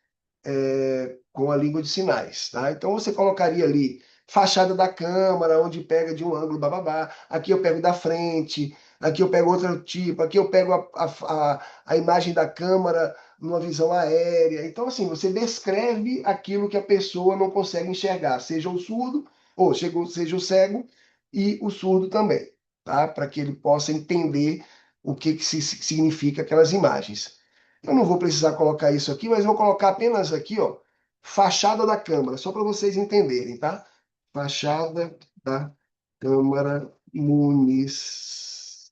com a língua de sinais, tá? Então você colocaria ali fachada da câmara, onde pega de um ângulo bababá, aqui eu pego da frente, aqui eu pego outro tipo, aqui eu pego a imagem da câmara numa visão aérea. Então, assim, você descreve aquilo que a pessoa não consegue enxergar, seja o surdo, ou seja o cego e o surdo também, tá? Para que ele possa entender o que significa aquelas imagens. Eu não vou precisar colocar isso aqui, mas vou colocar apenas aqui, ó, fachada da Câmara, só para vocês entenderem, tá? Fachada da Câmara Municipal.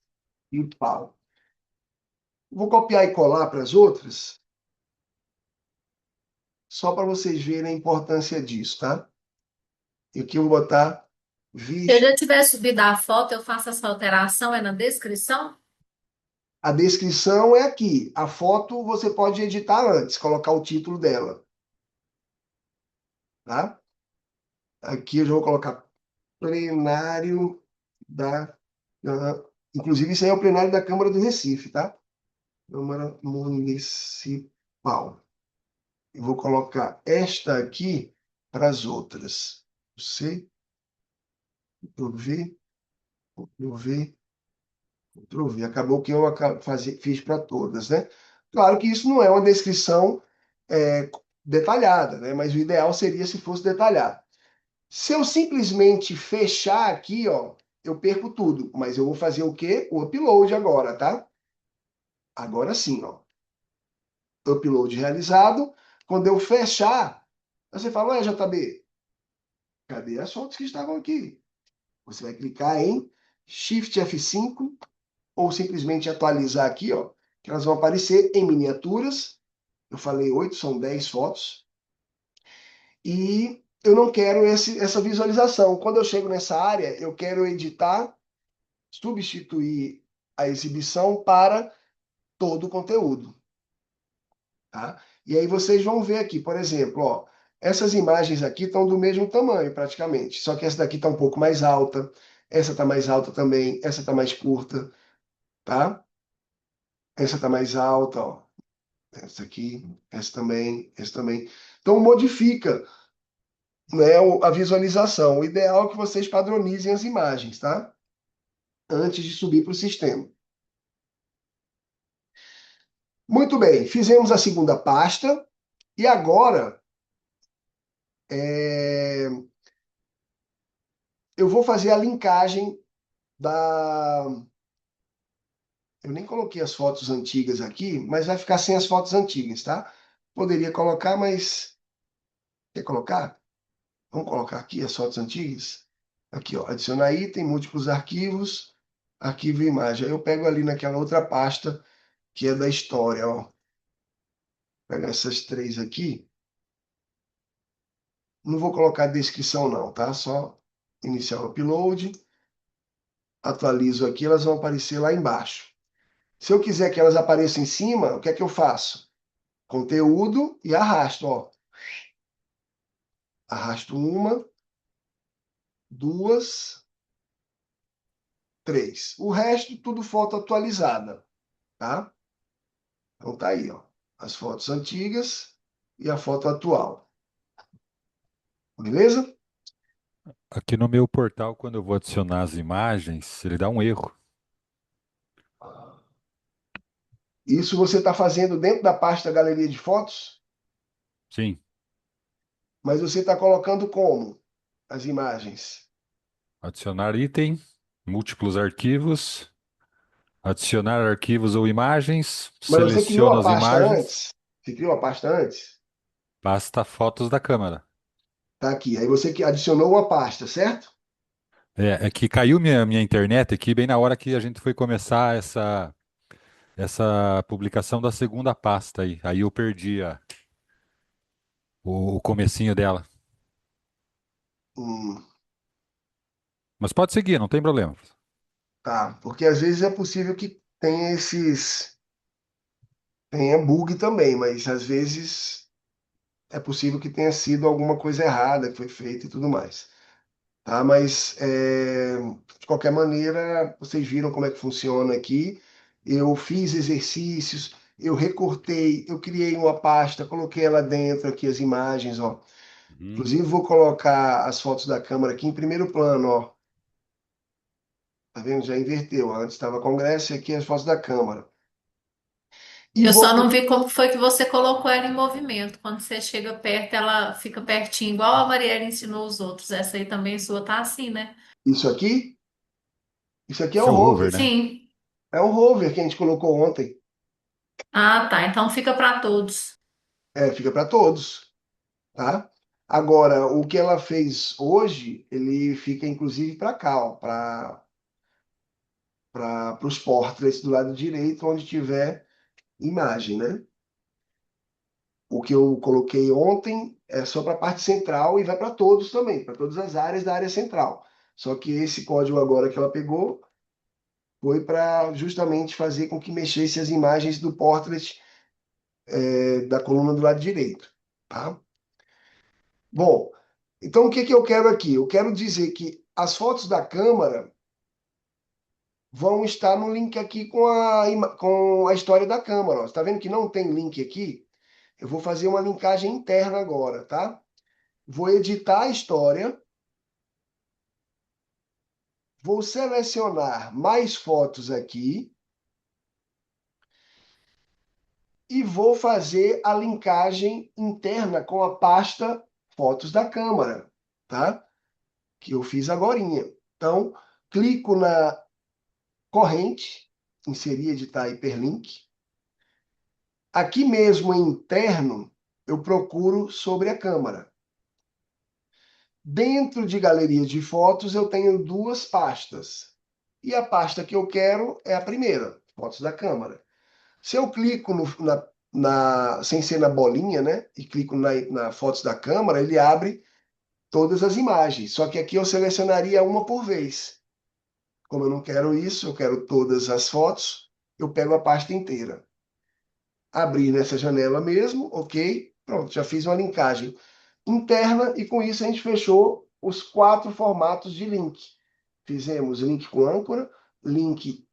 Vou copiar e colar para as outras, só para vocês verem a importância disso, tá? E aqui eu vou botar Se eu vídeo. já tiver subido a foto, eu faço essa alteração, é na descrição? A descrição é aqui. A foto você pode editar antes, colocar o título dela, tá? Aqui eu já vou colocar plenário da. Inclusive, isso aí é o plenário da Câmara do Recife, tá? Câmara Municipal. Eu vou colocar esta aqui para as outras. Você, Ctrl-V, Ctrl-V, Ctrl-V. Acabou que eu fiz para todas, né? Claro que isso não é uma descrição é, detalhada, né? Mas o ideal seria se fosse detalhado. Se eu simplesmente fechar aqui, ó, eu perco tudo. Mas eu vou fazer o quê? O upload agora, tá? Agora sim, ó. Upload realizado. Quando eu fechar, você fala, ué, JB, cadê as fotos que estavam aqui? Você vai clicar em Shift F5 ou simplesmente atualizar aqui, ó, que elas vão aparecer em miniaturas. Eu falei 8, são 10 fotos. E eu não quero essa visualização. Quando eu chego nessa área, eu quero editar, substituir a exibição para todo o conteúdo. Tá? E aí vocês vão ver aqui, por exemplo, ó, essas imagens aqui estão do mesmo tamanho praticamente, só que essa daqui está um pouco mais alta, essa está mais alta também, essa está mais curta, tá? Essa está mais alta, ó. Essa aqui, essa também, essa também. Então modifica, né, a visualização. O ideal é que vocês padronizem as imagens, tá? Antes de subir para o sistema. Muito bem, fizemos a segunda pasta e agora eu vou fazer a linkagem da, Eu nem coloquei as fotos antigas aqui, mas vai ficar sem as fotos antigas, tá? Poderia colocar, mas quer colocar? Vamos colocar aqui as fotos antigas? Aqui, ó, adicionar item, múltiplos arquivos, arquivo e imagem. Aí eu pego ali naquela outra pasta que é da história, ó. Pega essas três aqui. Não vou colocar descrição não, tá? Só iniciar o upload. Atualizo aqui, elas vão aparecer lá embaixo. Se eu quiser que elas apareçam em cima, o que é que eu faço? Conteúdo e arrasto, ó. Arrasto uma, duas, três. O resto, tudo foto atualizada, tá? Então tá aí, ó. As fotos antigas e a foto atual. Beleza? Aqui no meu portal, quando eu vou adicionar as imagens, ele dá um erro. Isso você está fazendo dentro da pasta Galeria de Fotos, Sim, mas você está colocando como as imagens? adicionar item, múltiplos arquivos, adicionar arquivos ou imagens, Mas você criou seleciono a as pasta imagens, antes? Você criou a pasta antes? basta fotos da câmera. Tá aqui. Aí você que adicionou uma pasta, certo? É que caiu minha internet aqui bem na hora que a gente foi começar essa publicação da segunda pasta aí. Aí eu perdi o comecinho dela. Hum, Mas pode seguir, não tem problema. tá. Porque às vezes é possível que tenha esses. Tenha bug também, mas às vezes é possível que tenha sido alguma coisa errada que foi feita e tudo mais. Tá? Mas, de qualquer maneira, vocês viram como é que funciona aqui. Eu fiz exercícios, eu recortei, eu criei uma pasta, coloquei ela dentro aqui, as imagens, ó. Uhum. Inclusive, vou colocar as fotos da câmera aqui em primeiro plano, ó. Tá vendo? Já inverteu. Antes estava Congresso e aqui as fotos da câmera. E Eu vou. só não vi como foi que você colocou ela em movimento. Quando você chega perto, ela fica pertinho, igual a Mariela ensinou os outros. Essa aí também sua tá assim, né? Isso aqui é o Esse é o hover, rover. né? Sim. É um rover que a gente colocou ontem. Ah, tá. Então fica para todos. É, fica para todos. Tá? Agora, o que ela fez hoje, ele fica inclusive para cá, ó, para os portraits do lado direito, onde tiver imagem, né? O que eu coloquei ontem é só para a parte central e vai para todos também, para todas as áreas da área central. Só que esse código agora que ela pegou foi para justamente fazer com que mexesse as imagens do portrait da coluna do lado direito, tá? Bom, então o que que eu quero aqui? Eu quero dizer que as fotos da câmera vão estar no link aqui com a história da Câmara. Ó. Você está vendo que não tem link aqui? Eu vou fazer uma linkagem interna agora, tá? Vou editar a história, vou selecionar mais fotos aqui e vou fazer a linkagem interna com a pasta Fotos da Câmara, tá? Que eu fiz agorinha. Então, clico na corrente, inserir, editar hiperlink. Aqui mesmo em interno, eu procuro sobre a câmera. Dentro de galeria de fotos, eu tenho duas pastas. E a pasta que eu quero é a primeira, fotos da câmera. Se eu clico sem ser na bolinha, né? E clico na fotos da câmera, ele abre todas as imagens. Só que aqui eu selecionaria uma por vez. Como eu não quero isso, eu quero todas as fotos, eu pego a pasta inteira. Abrir nessa janela mesmo, ok? Pronto, já fiz uma linkagem interna e com isso a gente fechou os quatro formatos de link. Fizemos link com âncora, link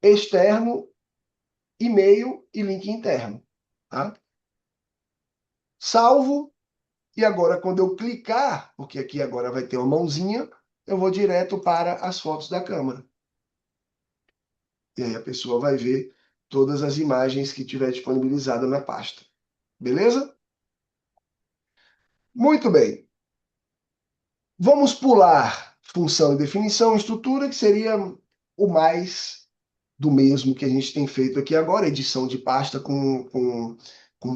externo, e-mail e link interno. Tá? Salvo, e agora quando eu clicar, porque aqui agora vai ter uma mãozinha, eu vou direto para as fotos da câmera. E aí a pessoa vai ver todas as imagens que tiver disponibilizada na pasta. Beleza? Muito bem. Vamos pular função e definição, estrutura, que seria o mais do mesmo que a gente tem feito aqui agora, edição de pasta com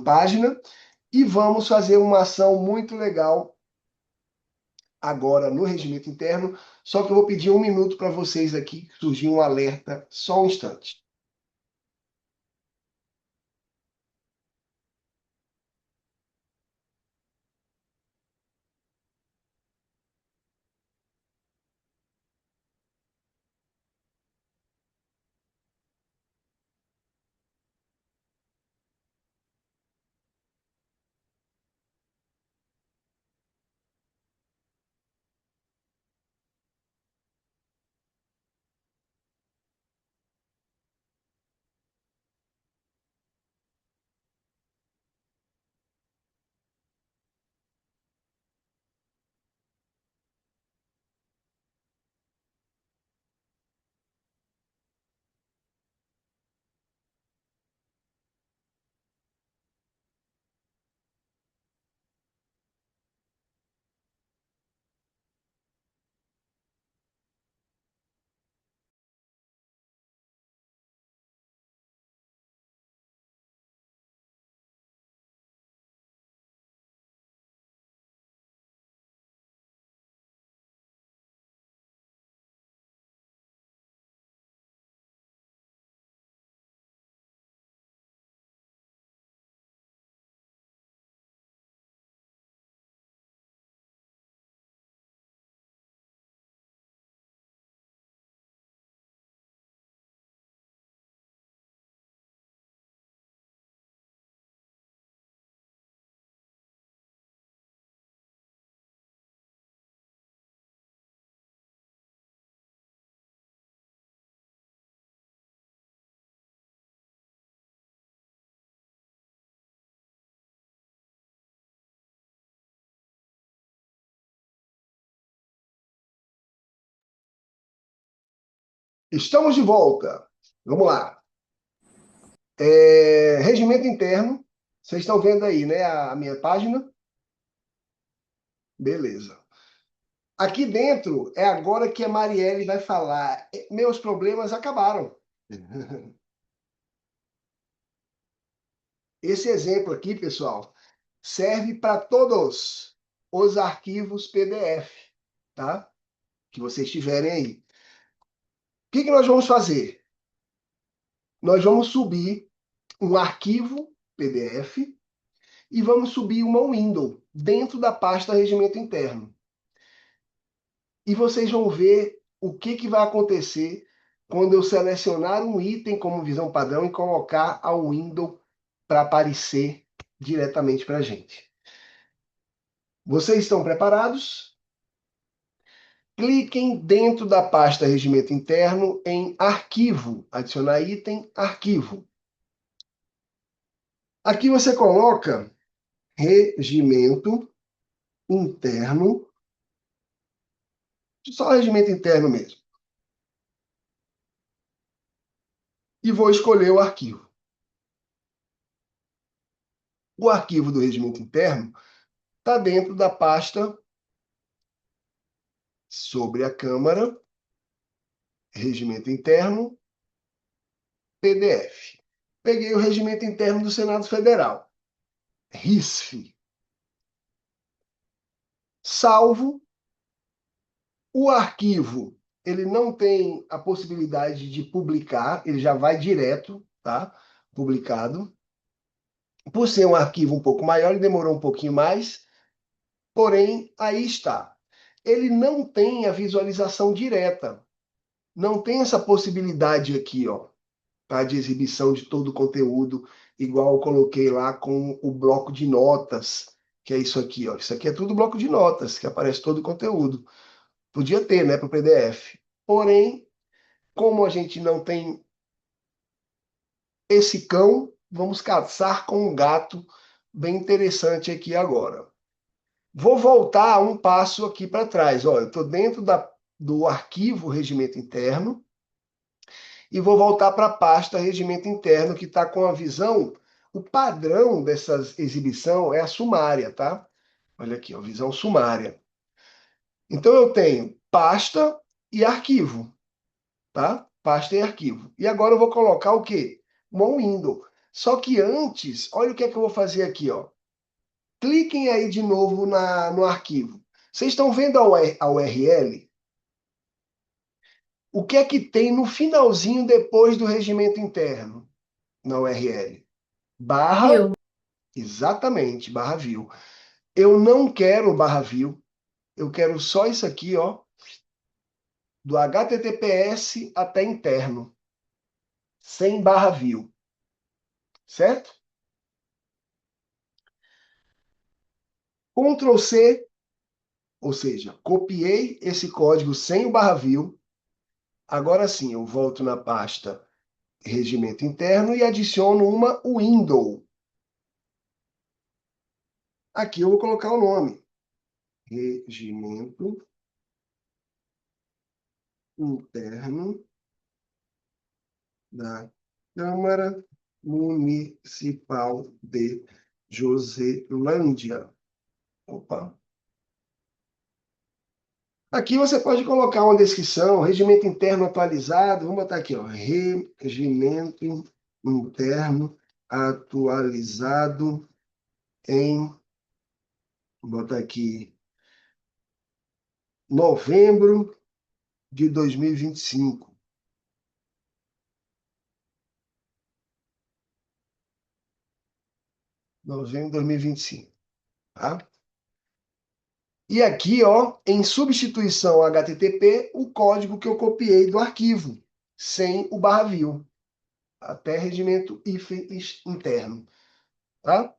página, e vamos fazer uma ação muito legal agora no regimento interno, só que eu vou pedir um minuto para vocês aqui, que surgiu um alerta, só um instante. Estamos de volta. Vamos lá. Regimento interno. Vocês estão vendo aí, né, a minha página? Beleza. Aqui dentro é agora que a Marielle vai falar. Meus problemas acabaram. Esse exemplo aqui, pessoal, serve para todos os arquivos PDF, tá? Que vocês tiverem aí. O que nós vamos fazer? Nós vamos subir um arquivo PDF e vamos subir uma window dentro da pasta regimento interno. E vocês vão ver o que vai acontecer quando eu selecionar um item como visão padrão e colocar a window para aparecer diretamente para a gente. Vocês estão preparados? Cliquem dentro da pasta regimento interno em arquivo, adicionar item, arquivo. Aqui você coloca regimento interno, só regimento interno mesmo. E vou escolher o arquivo. O arquivo do regimento interno está dentro da pasta sobre a Câmara, regimento interno, PDF. Peguei o regimento interno do Senado Federal, RISF. Salvo. O arquivo, ele não tem a possibilidade de publicar, ele já vai direto, tá? Publicado. Por ser um arquivo um pouco maior, ele demorou um pouquinho mais, porém, aí está. Ele não tem a visualização direta. Não tem essa possibilidade aqui, ó, tá? De exibição de todo o conteúdo, igual eu coloquei lá com o bloco de notas, que é isso aqui, ó. Isso aqui é tudo bloco de notas, que aparece todo o conteúdo. Podia ter, né, para o PDF. Porém, como a gente não tem esse cão, vamos caçar com um gato bem interessante aqui agora. Vou voltar um passo aqui para trás. Olha, eu estou dentro do arquivo regimento interno e vou voltar para a pasta regimento interno, que está com a visão. O padrão dessa exibição é a sumária, tá? Olha aqui, ó, visão sumária. Então eu tenho pasta e arquivo, tá? pasta e arquivo. E agora eu vou colocar o quê? Uma window. Só que antes, olha o que é que eu vou fazer aqui, ó. Cliquem aí de novo no arquivo. Vocês estão vendo a URL? O que é que tem no finalzinho depois do regimento interno na URL? Barra, Viu? exatamente, barra view. Eu não quero barra view, eu quero só isso aqui, ó, do HTTPS até interno, sem barra view, certo? Ctrl C, ou seja, copiei esse código sem o barra view. Agora sim, eu volto na pasta regimento interno e adiciono uma window. Aqui eu vou colocar o nome. Regimento interno da Câmara Municipal de Joselândia. Opa. Aqui você pode colocar uma descrição, regimento interno atualizado. Vamos botar aqui, ó, regimento interno atualizado em, vou botar aqui, novembro de 2025. Novembro de 2025, tá? E aqui, ó, em substituição ao HTTP, o código que eu copiei do arquivo, sem o barra view, até regimento hífen interno, tá?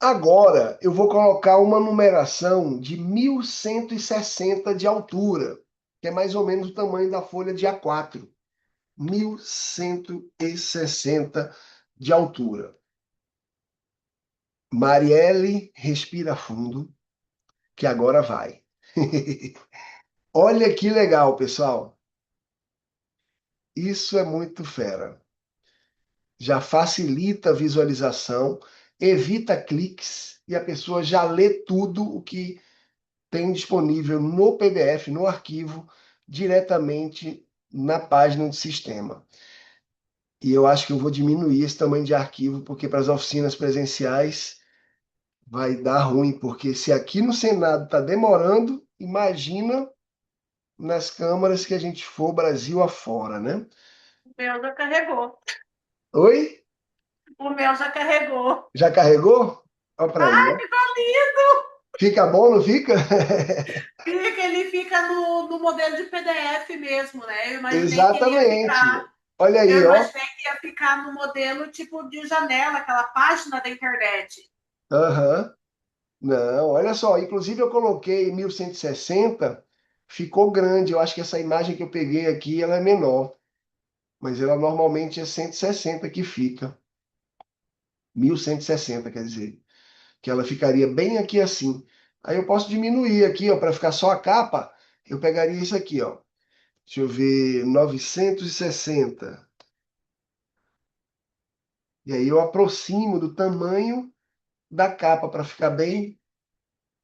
Agora, eu vou colocar uma numeração de 1160 de altura, que é mais ou menos o tamanho da folha de A4. 1160 de altura. Marielle, respira fundo, que agora vai. Olha que legal, pessoal. Isso é muito fera. Já facilita a visualização, evita cliques e a pessoa já lê tudo o que tem disponível no PDF, no arquivo, diretamente na página do sistema. E eu acho que eu vou diminuir esse tamanho de arquivo, porque para as oficinas presenciais vai dar ruim, porque se aqui no Senado está demorando, imagina nas câmaras que a gente for Brasil afora, né? O meu já carregou. Oi? O meu já carregou. Já carregou? Olha para aí, ó. Ficou lindo! Fica bom, não fica? Ele fica no modelo de PDF mesmo, né? Eu imaginei que ele ia Exatamente. ficar. Olha Eu aí, ó. imaginei que ia ficar no modelo tipo de janela, aquela página da internet. Aham. Não, olha só. Inclusive eu coloquei 1160, ficou grande. Eu acho que essa imagem que eu peguei aqui, ela é menor. Mas ela normalmente é 160 que fica. 1160, quer dizer. Que ela ficaria bem aqui assim. Aí eu posso diminuir aqui, ó, para ficar só a capa. Eu pegaria isso aqui, ó. Deixa eu ver, 960. E aí eu aproximo do tamanho da capa para ficar bem.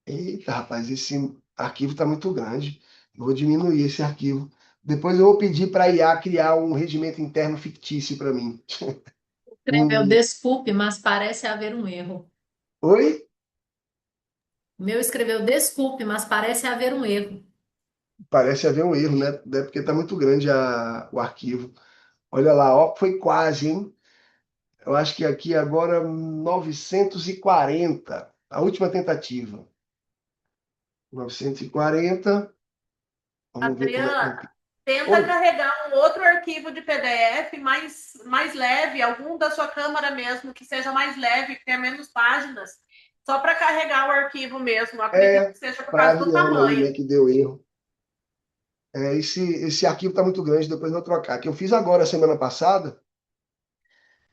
Eita, rapaz, esse arquivo está muito grande. Eu vou diminuir esse arquivo. Depois eu vou pedir para a IA criar um regimento interno fictício para mim. Escreveu, desculpe, mas parece haver um erro. Oi? O meu escreveu, desculpe, mas parece haver um erro. Parece haver um erro, né? É porque está muito grande o arquivo. Olha lá, ó, foi quase, hein? Eu acho que aqui agora 940, a última tentativa. 940. Vamos ver como é que Adriana, é. tenta Oi? carregar um outro arquivo de PDF mais leve, algum da sua câmera mesmo, que seja mais leve, que tenha menos páginas, só para carregar o arquivo mesmo. Acredito É, que seja por para a causa do Ariane aí, tamanho. né, que deu erro. Esse arquivo está muito grande, depois eu vou trocar. Que eu fiz agora, semana passada,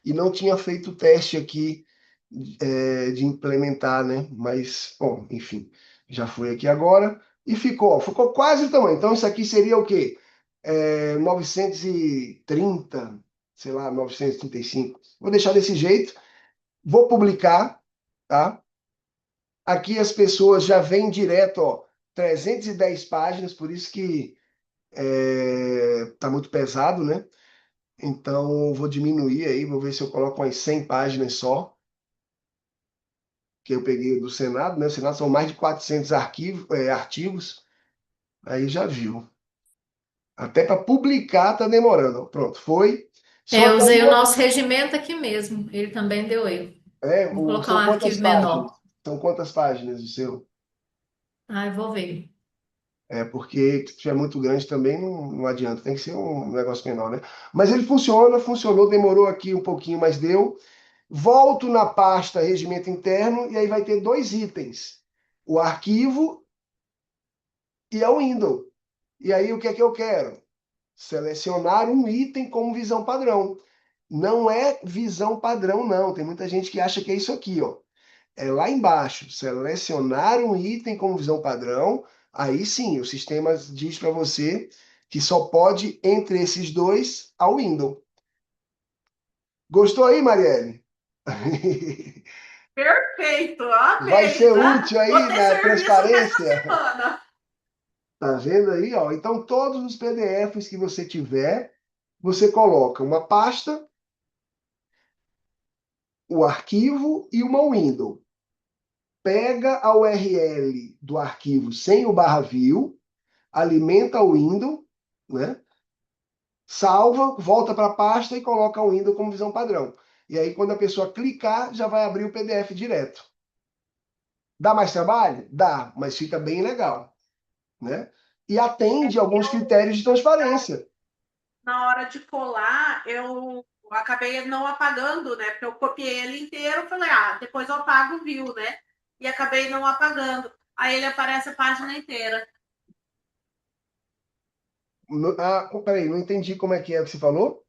e não tinha feito o teste aqui de implementar, né? Mas, bom, enfim, já foi aqui agora e ficou quase o tamanho. Então, isso aqui seria o quê? 930, sei lá, 935. Vou deixar desse jeito, vou publicar, tá? Aqui as pessoas já vêm direto, ó, 310 páginas, por isso que Tá muito pesado, né? Então, eu vou diminuir aí, vou ver se eu coloco umas 100 páginas só, que eu peguei do Senado, né? O Senado são mais de 400 artigos, aí já viu. Até para publicar tá demorando. Pronto, foi. Só Eu que usei aí, o nosso regimento aqui mesmo. Ele também deu erro. Vou colocar um são quantas arquivo páginas? menor. São quantas páginas o seu? Ai, vou ver. Porque se tiver muito grande também não adianta, tem que ser um negócio menor, né? Mas ele funciona, funcionou, demorou aqui um pouquinho, mas deu. Volto na pasta regimento interno e aí vai ter dois itens: o arquivo e a window. E aí o que é que eu quero? Selecionar um item como visão padrão. Não é visão padrão, não. Tem muita gente que acha que é isso aqui, ó. É lá embaixo, selecionar um item como visão padrão. Aí sim, o sistema diz para você que só pode entre esses dois a window. Gostou aí, Marielle? Perfeito, Vai amei. ser Já útil vou aí ter na serviço essa transparência. semana. Tá vendo aí, ó? Então, todos os PDFs que você tiver, você coloca uma pasta, o arquivo e uma window. Pega a URL do arquivo sem o barra view, alimenta o window, né? Salva, volta para a pasta e coloca o window como visão padrão. E aí, quando a pessoa clicar, já vai abrir o PDF direto. Dá mais trabalho? Dá, mas fica bem legal, né? E atende alguns critérios de transparência. Na hora de colar, eu acabei não apagando, né? Porque eu copiei ele inteiro, falei, depois eu apago o view, né? E acabei não apagando. Aí ele aparece a página inteira. Peraí, não entendi como é que você falou?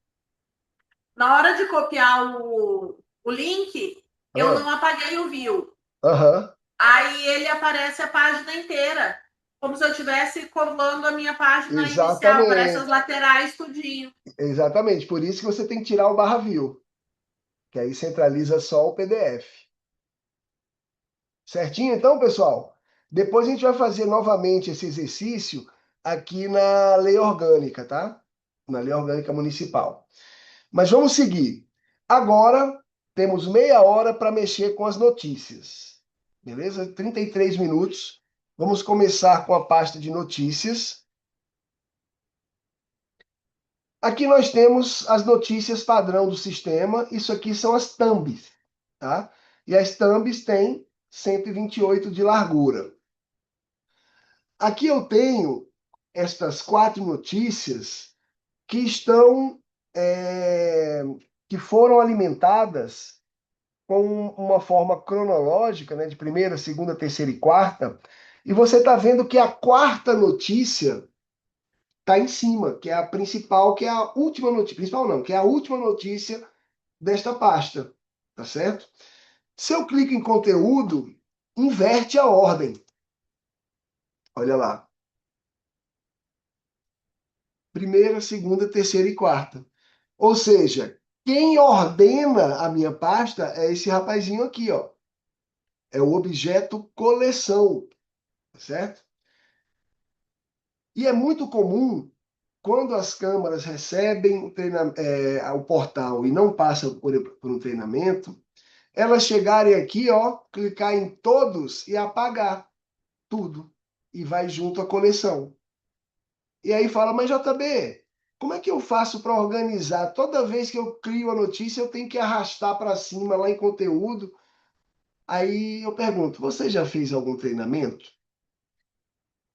Na hora de copiar o link, eu Ah, não apaguei o view. aham, Aí ele aparece a página inteira. Como se eu estivesse colando a minha página inicial, aparece as exatamente, laterais, tudinho. exatamente. Por isso que você tem que tirar o barra view, que aí centraliza só o PDF. Certinho, então, pessoal? Depois a gente vai fazer novamente esse exercício aqui na lei orgânica, tá? Na lei orgânica municipal. Mas vamos seguir. Agora temos meia hora para mexer com as notícias. Beleza? 33 minutos. Vamos começar com a pasta de notícias. Aqui nós temos as notícias padrão do sistema. Isso aqui são as thumbs, tá? E as thumbs têm 128 de largura. Aqui eu tenho estas 4 notícias que estão, que foram alimentadas com uma forma cronológica, né, de primeira, segunda, terceira e quarta. E você está vendo que a quarta notícia está em cima, que é a principal, que é a última notícia. Principal não, que é a última notícia desta pasta, tá certo? Se eu clico em conteúdo, inverte a ordem. Olha lá. Primeira, segunda, terceira e quarta. Ou seja, quem ordena a minha pasta é esse rapazinho aqui, ó. É o objeto coleção, certo? E é muito comum, quando as câmaras recebem o portal e não passam por um treinamento, elas chegarem aqui, ó, clicar em todos e apagar tudo. E vai junto à coleção. E aí fala, mas JB, como é que eu faço para organizar? Toda vez que eu crio a notícia, eu tenho que arrastar para cima lá em conteúdo. Aí eu pergunto, você já fez algum treinamento?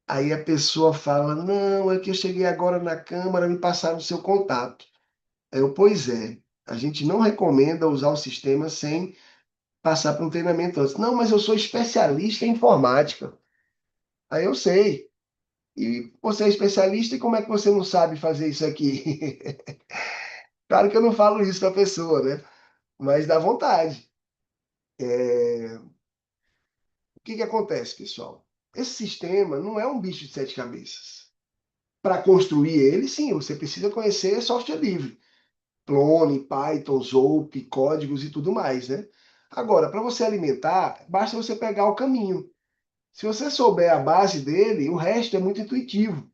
Aí a pessoa fala, não, é que eu cheguei agora na Câmara, me passaram o seu contato. Aí eu, pois é, a gente não recomenda usar o sistema sem passar por um treinamento antes. Não, mas eu sou especialista em informática. Aí eu sei. E você é especialista e como é que você não sabe fazer isso aqui? Claro que eu não falo isso para a pessoa, né? Mas dá vontade. O que que acontece, pessoal? Esse sistema não é um bicho de 7 cabeças. Para construir ele, sim, você precisa conhecer software livre. Clone, Python, Zope, códigos e tudo mais, né? Agora, para você alimentar, basta você pegar o caminho. Se você souber a base dele, o resto é muito intuitivo,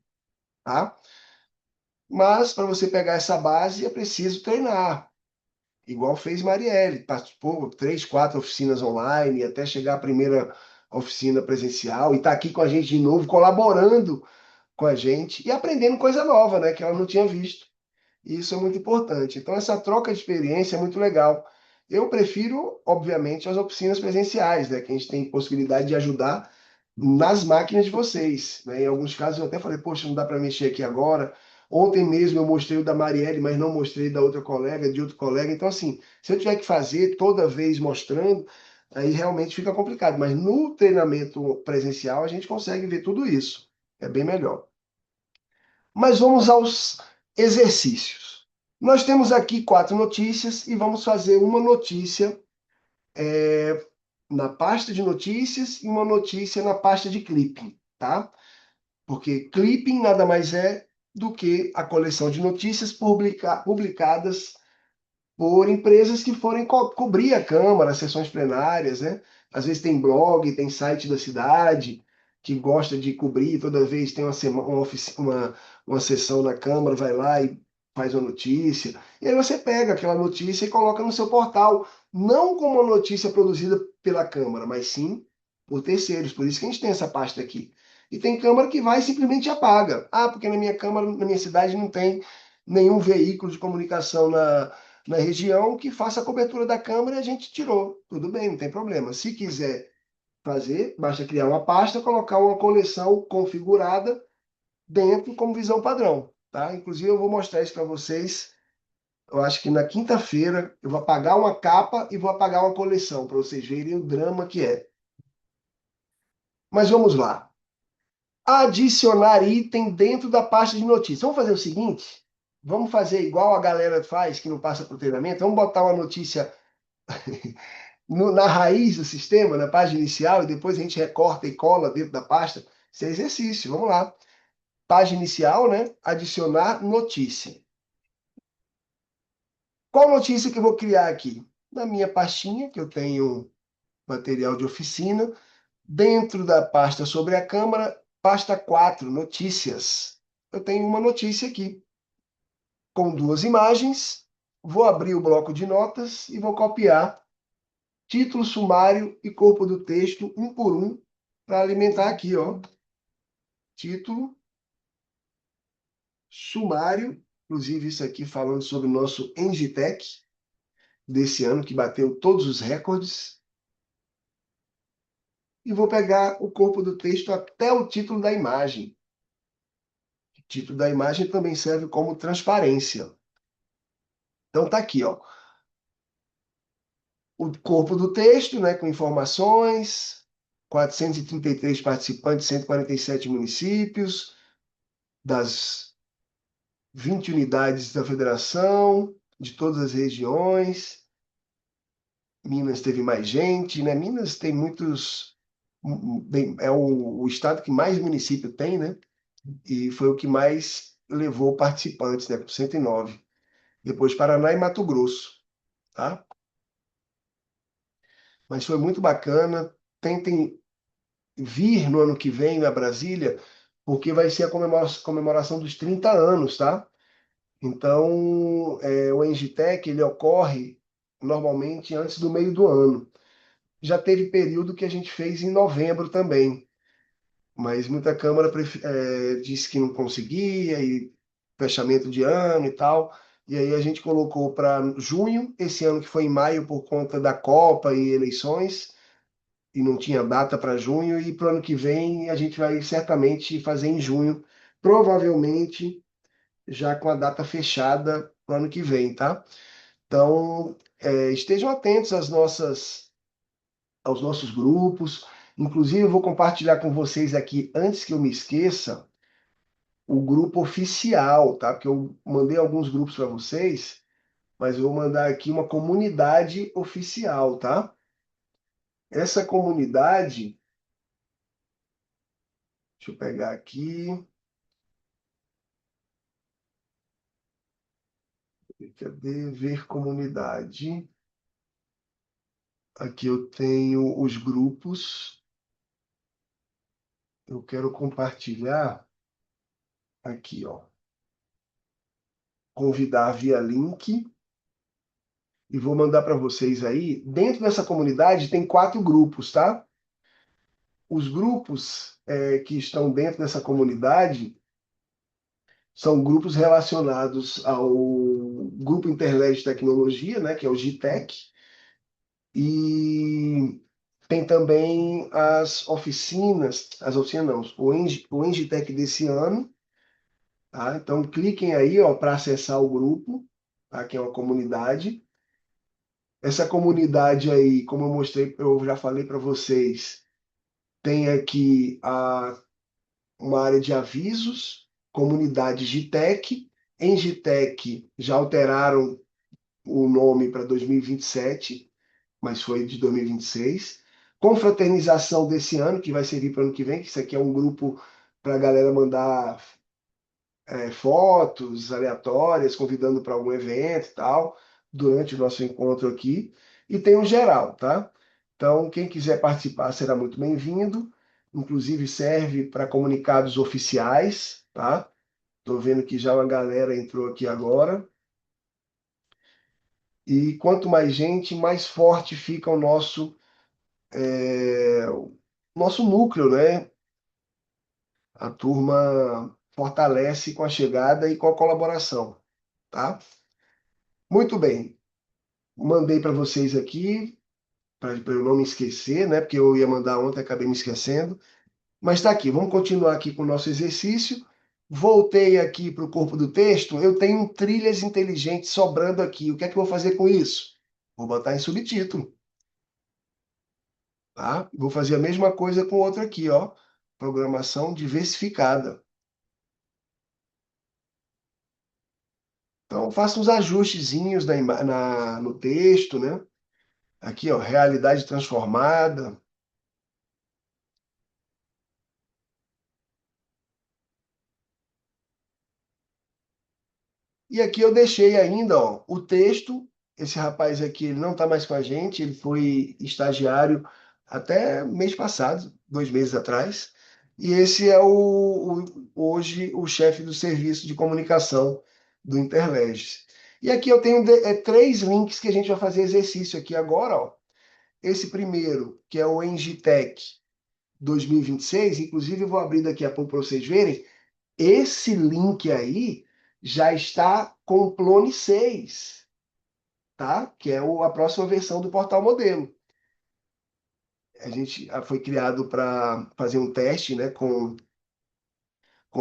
tá? Mas para você pegar essa base é preciso treinar, igual fez Marielle, participou 3, 4 oficinas online, até chegar à primeira oficina presencial, e está aqui com a gente de novo, colaborando com a gente e aprendendo coisa nova, né, que ela não tinha visto. E isso é muito importante. Então, essa troca de experiência é muito legal. Eu prefiro, obviamente, as oficinas presenciais, né, que a gente tem possibilidade de ajudar nas máquinas de vocês, né? Em alguns casos eu até falei, poxa, não dá para mexer aqui agora. Ontem mesmo eu mostrei o da Marielle, mas não mostrei da outra colega, de outro colega. Então, assim, se eu tiver que fazer toda vez mostrando, aí realmente fica complicado. Mas no treinamento presencial a gente consegue ver tudo isso. É bem melhor. Mas vamos aos exercícios. Nós temos aqui 4 notícias e vamos fazer uma notícia na pasta de notícias e uma notícia na pasta de clipping, tá? Porque clipping nada mais é do que a coleção de notícias publicadas por empresas que forem cobrir a Câmara, sessões plenárias, né? Às vezes tem blog, tem site da cidade que gosta de cobrir, toda vez tem uma sessão na Câmara, vai lá e faz uma notícia. E aí você pega aquela notícia e coloca no seu portal, não como uma notícia produzida pela Câmara, mas sim por terceiros. Por isso que a gente tem essa pasta aqui. E tem Câmara que vai e simplesmente apaga. Ah, porque na minha Câmara, na minha cidade, não tem nenhum veículo de comunicação na região que faça a cobertura da câmera e a gente tirou. Tudo bem, não tem problema. Se quiser fazer, basta criar uma pasta, colocar uma coleção configurada dentro como visão padrão, tá? Inclusive eu vou mostrar isso para vocês. Eu acho que na quinta-feira eu vou apagar uma capa e vou apagar uma coleção para vocês verem o drama que é. Mas vamos lá. Adicionar item dentro da pasta de notícias. Vamos fazer o seguinte? Vamos fazer igual a galera faz que não passa para o treinamento. Vamos botar uma notícia na raiz do sistema, na página inicial, e depois a gente recorta e cola dentro da pasta. Isso é exercício. Vamos lá. Página inicial, né? Adicionar notícia. Qual notícia que eu vou criar aqui? Na minha pastinha, que eu tenho material de oficina, dentro da pasta sobre a Câmara, pasta 4, notícias. Eu tenho uma notícia aqui, com 2 imagens. Vou abrir o bloco de notas e vou copiar título, sumário e corpo do texto, um por um, para alimentar aqui, ó. Título, sumário, inclusive isso aqui falando sobre o nosso Engitec desse ano, que bateu todos os recordes. E vou pegar o corpo do texto até o título da imagem. O título da imagem também serve como transparência. Então tá aqui, ó. O corpo do texto, né, com informações, 433 participantes, 147 municípios, das 20 unidades da federação, de todas as regiões. Minas teve mais gente, né? Minas tem muitos. É o estado que mais município tem, né? E foi o que mais levou participantes, né? Com 109. Depois Paraná e Mato Grosso, tá? Mas foi muito bacana. Tentem vir no ano que vem a Brasília, porque vai ser a comemoração dos 30 anos, tá? Então, o Engitec, ele ocorre normalmente antes do meio do ano. Já teve período que a gente fez em novembro também, mas muita Câmara disse que não conseguia, e fechamento de ano e tal. E aí a gente colocou para junho, esse ano que foi em maio por conta da Copa e eleições, e não tinha data para junho, e para o ano que vem a gente vai certamente fazer em junho, provavelmente já com a data fechada para o ano que vem, tá? Então, estejam atentos aos nossos grupos. Inclusive, eu vou compartilhar com vocês aqui, antes que eu me esqueça, o grupo oficial, tá? Porque eu mandei alguns grupos para vocês, mas eu vou mandar aqui uma comunidade oficial, tá? Essa comunidade, deixa eu pegar aqui, cadê? Ver comunidade. Aqui eu tenho os grupos. Eu quero compartilhar aqui, ó. convidar via link e vou mandar para vocês aí. Dentro dessa comunidade tem 4 grupos, tá? Os grupos que estão dentro dessa comunidade são grupos relacionados ao Grupo Interled de Tecnologia, né, que é o GTEC, e tem também as oficinas não, o Engitec desse ano, tá? Então cliquem aí, ó, para acessar o grupo, tá? Que é uma comunidade. Essa comunidade aí, como eu mostrei, eu já falei para vocês, tem aqui uma área de avisos, comunidade Gitec. Em Gitec já alteraram o nome para 2027, mas foi de 2026. Confraternização desse ano, que vai servir para o ano que vem, que isso aqui é um grupo para a galera mandar fotos aleatórias, convidando para algum evento e tal, durante o nosso encontro aqui. E tem o geral, tá? Então, quem quiser participar será muito bem-vindo. Inclusive, serve para comunicados oficiais, tá? Estou vendo que já uma galera entrou aqui agora. E quanto mais gente, mais forte fica o nosso núcleo, né? A turma fortalece com a chegada e com a colaboração, tá? Muito bem. Mandei para vocês aqui, para eu não me esquecer, né? Porque eu ia mandar ontem, acabei me esquecendo. Mas está aqui, vamos continuar aqui com o nosso exercício. Voltei aqui para o corpo do texto, eu tenho trilhas inteligentes sobrando aqui. O que é que eu vou fazer com isso? Vou botar em subtítulo, tá? Vou fazer a mesma coisa com outro aqui, ó. Programação diversificada. Então, faça uns ajustezinhos no texto, né? Aqui, ó, realidade transformada. E aqui eu deixei ainda, ó, o texto. Esse rapaz aqui, ele não está mais com a gente, ele foi estagiário até mês passado, 2 meses atrás. E esse é hoje o chefe do serviço de comunicação do Interleges. E aqui eu tenho 3 links que a gente vai fazer exercício aqui agora, ó. Esse primeiro, que é o Engitec 2026, inclusive eu vou abrir daqui a pouco para vocês verem, esse link aí já está com o Clone 6, tá? Que é a próxima versão do Portal Modelo. A gente foi criado para fazer um teste, né, com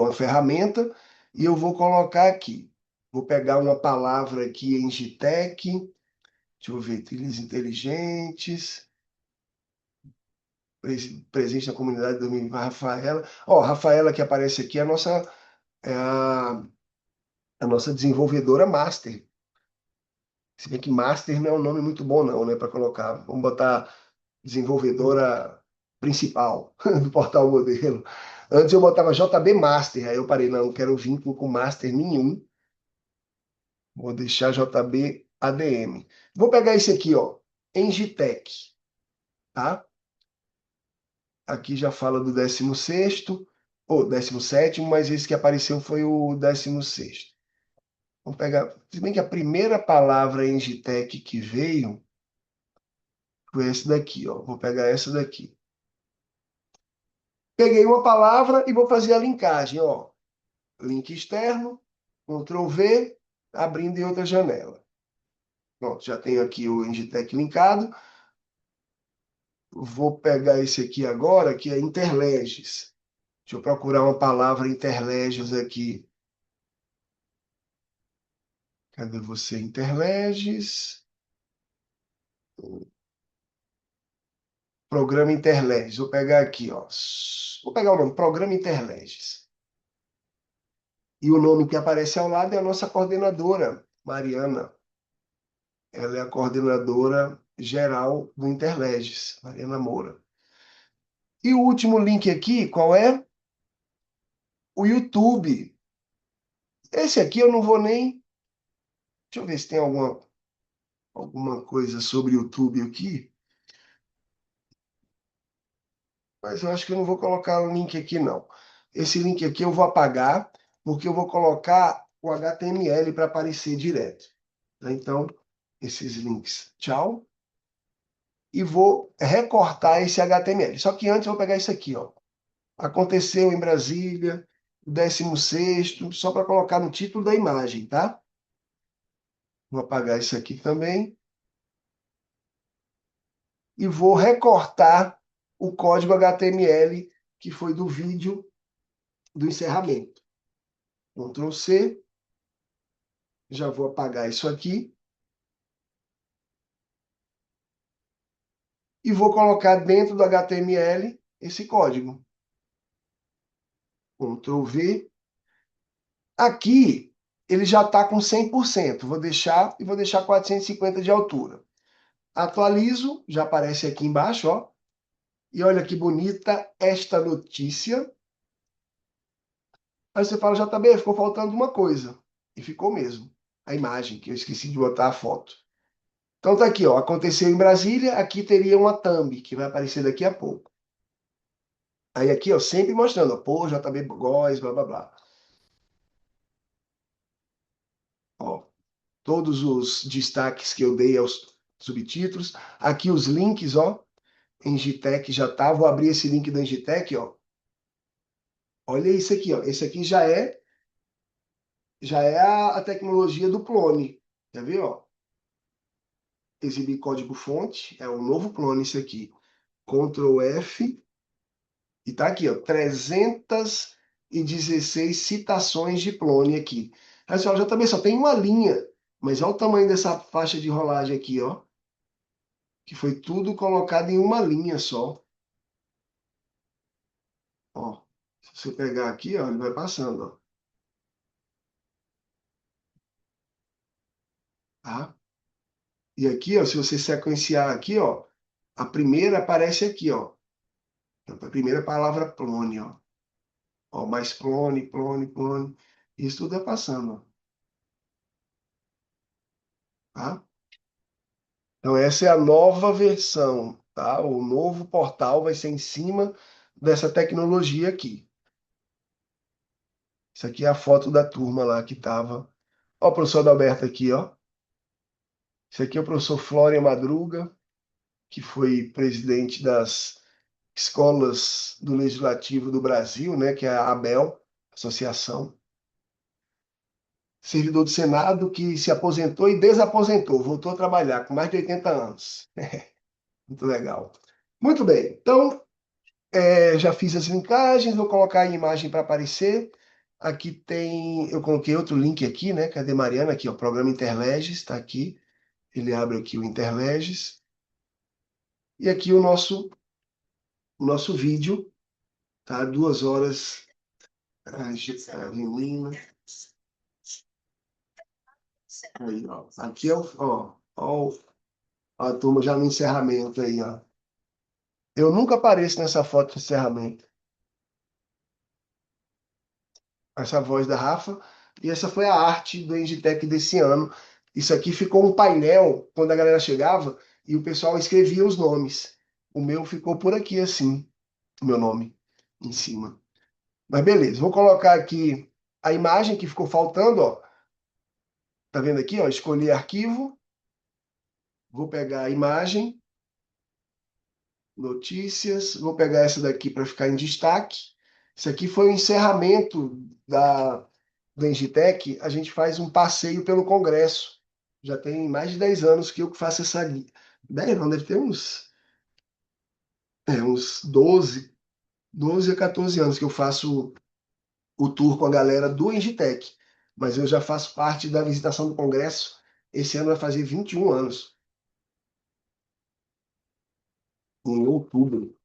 a ferramenta, e eu vou colocar aqui. Vou pegar uma palavra aqui em Gitec, deixa eu ver, trilhas inteligentes, presente na comunidade do domínio para Rafaela. Ó, Rafaela que aparece aqui é a nossa desenvolvedora master. Se bem que master não é um nome muito bom não, né, para colocar. Vamos botar desenvolvedora principal do portal modelo. Antes eu botava JB Master, aí eu parei, não quero vínculo com master nenhum. Vou deixar JB ADM. Vou pegar esse aqui, ó, Engitec, tá? Aqui já fala do 16º, ou 17º, mas esse que apareceu foi o 16º. Vamos pegar, se bem que a primeira palavra Engitec que veio foi essa daqui, ó. Vou pegar essa daqui. Peguei uma palavra e vou fazer a linkagem, ó. Link externo, Ctrl V, abrindo em outra janela. Pronto, já tenho aqui o Engitec linkado. Vou pegar esse aqui agora, que é Interleges. Deixa eu procurar uma palavra Interleges aqui. Cadê você, Interleges? Programa Interleges. Vou pegar aqui, ó. Vou pegar o nome, Programa Interleges. E o nome que aparece ao lado é a nossa coordenadora, Mariana. Ela é a coordenadora geral do Interleges, Mariana Moura. E o último link aqui, qual é? O YouTube. Esse aqui eu não vou nem. Deixa eu ver se tem alguma coisa sobre o YouTube aqui. Mas eu acho que eu não vou colocar o link aqui, não. Esse link aqui eu vou apagar, porque eu vou colocar o HTML para aparecer direto. Então, esses links, tchau. E vou recortar esse HTML. Só que antes eu vou pegar isso aqui, ó. Aconteceu em Brasília, 16º, só para colocar no título da imagem, tá? Vou apagar isso aqui também. E vou recortar o código HTML que foi do vídeo do encerramento. Ctrl C. Já vou apagar isso aqui. E vou colocar dentro do HTML esse código. Ctrl V. Aqui, ele já está com 100%. Vou deixar 450 de altura. Atualizo, já aparece aqui embaixo, ó. E olha que bonita esta notícia. Aí você fala, JB, ficou faltando uma coisa. E ficou mesmo. A imagem, que eu esqueci de botar a foto. Então tá aqui, ó. Aconteceu em Brasília, aqui teria uma thumb, que vai aparecer daqui a pouco. Aí aqui, ó, sempre mostrando, ó, pô, JB Góes, blá, blá, blá. Ó, todos os destaques que eu dei aos subtítulos. Aqui os links, ó. Engitec já tá. Vou abrir esse link da Engitec, ó. Olha isso aqui, ó. Esse aqui já é a tecnologia do clone. Quer ver, ó? Exibir código-fonte. É um novo clone isso aqui. Ctrl F. E tá aqui, ó. 316 citações de clone aqui. Aí você fala, já também só tem uma linha. Mas olha o tamanho dessa faixa de rolagem aqui, ó. Que foi tudo colocado em uma linha só. Ó. Se você pegar aqui, ó, ele vai passando, ó. Tá? E aqui, ó, se você sequenciar aqui, ó, a primeira aparece aqui, ó. A primeira palavra clone, ó. Ó, mais clone, clone, clone. Isso tudo é passando, ó. Tá? Então essa é a nova versão, tá? O novo portal vai ser em cima dessa tecnologia aqui. Isso aqui é a foto da turma lá que tava. Ó, o professor Adalberto aqui, ó. Esse aqui é o professor Flória Madruga, que foi presidente das escolas do Legislativo do Brasil, né, que é a ABEL, Associação. Servidor do Senado que se aposentou e desaposentou, voltou a trabalhar com mais de 80 anos. Muito legal. Muito bem, então já fiz as linkagens, vou colocar a imagem para aparecer. Aqui tem, eu coloquei outro link aqui, né? Cadê Mariana? Aqui, ó, programa Interleges, está aqui. Ele abre aqui o Interleges. E aqui o nosso vídeo, tá? 2 horas. Menina. Aí, ó. Aqui é ó, a turma já no encerramento aí, ó. Eu nunca apareço nessa foto de encerramento. Essa voz da Rafa. E essa foi a arte do Engitec desse ano. Isso aqui ficou um painel quando a galera chegava e o pessoal escrevia os nomes. O meu ficou por aqui assim, o meu nome em cima. Mas beleza, vou colocar aqui a imagem que ficou faltando, ó. Tá vendo aqui, ó? Escolhi arquivo. Vou pegar a imagem, notícias, vou pegar essa daqui para ficar em destaque. Isso aqui foi o encerramento do Engitec. A gente faz um passeio pelo Congresso. Já tem mais de 10 anos que eu faço essa guia. 10 não, deve ter uns 12 a 14 anos que eu faço o tour com a galera do Engitec. Mas eu já faço parte da visitação do Congresso. Esse ano vai fazer 21 anos, em outubro.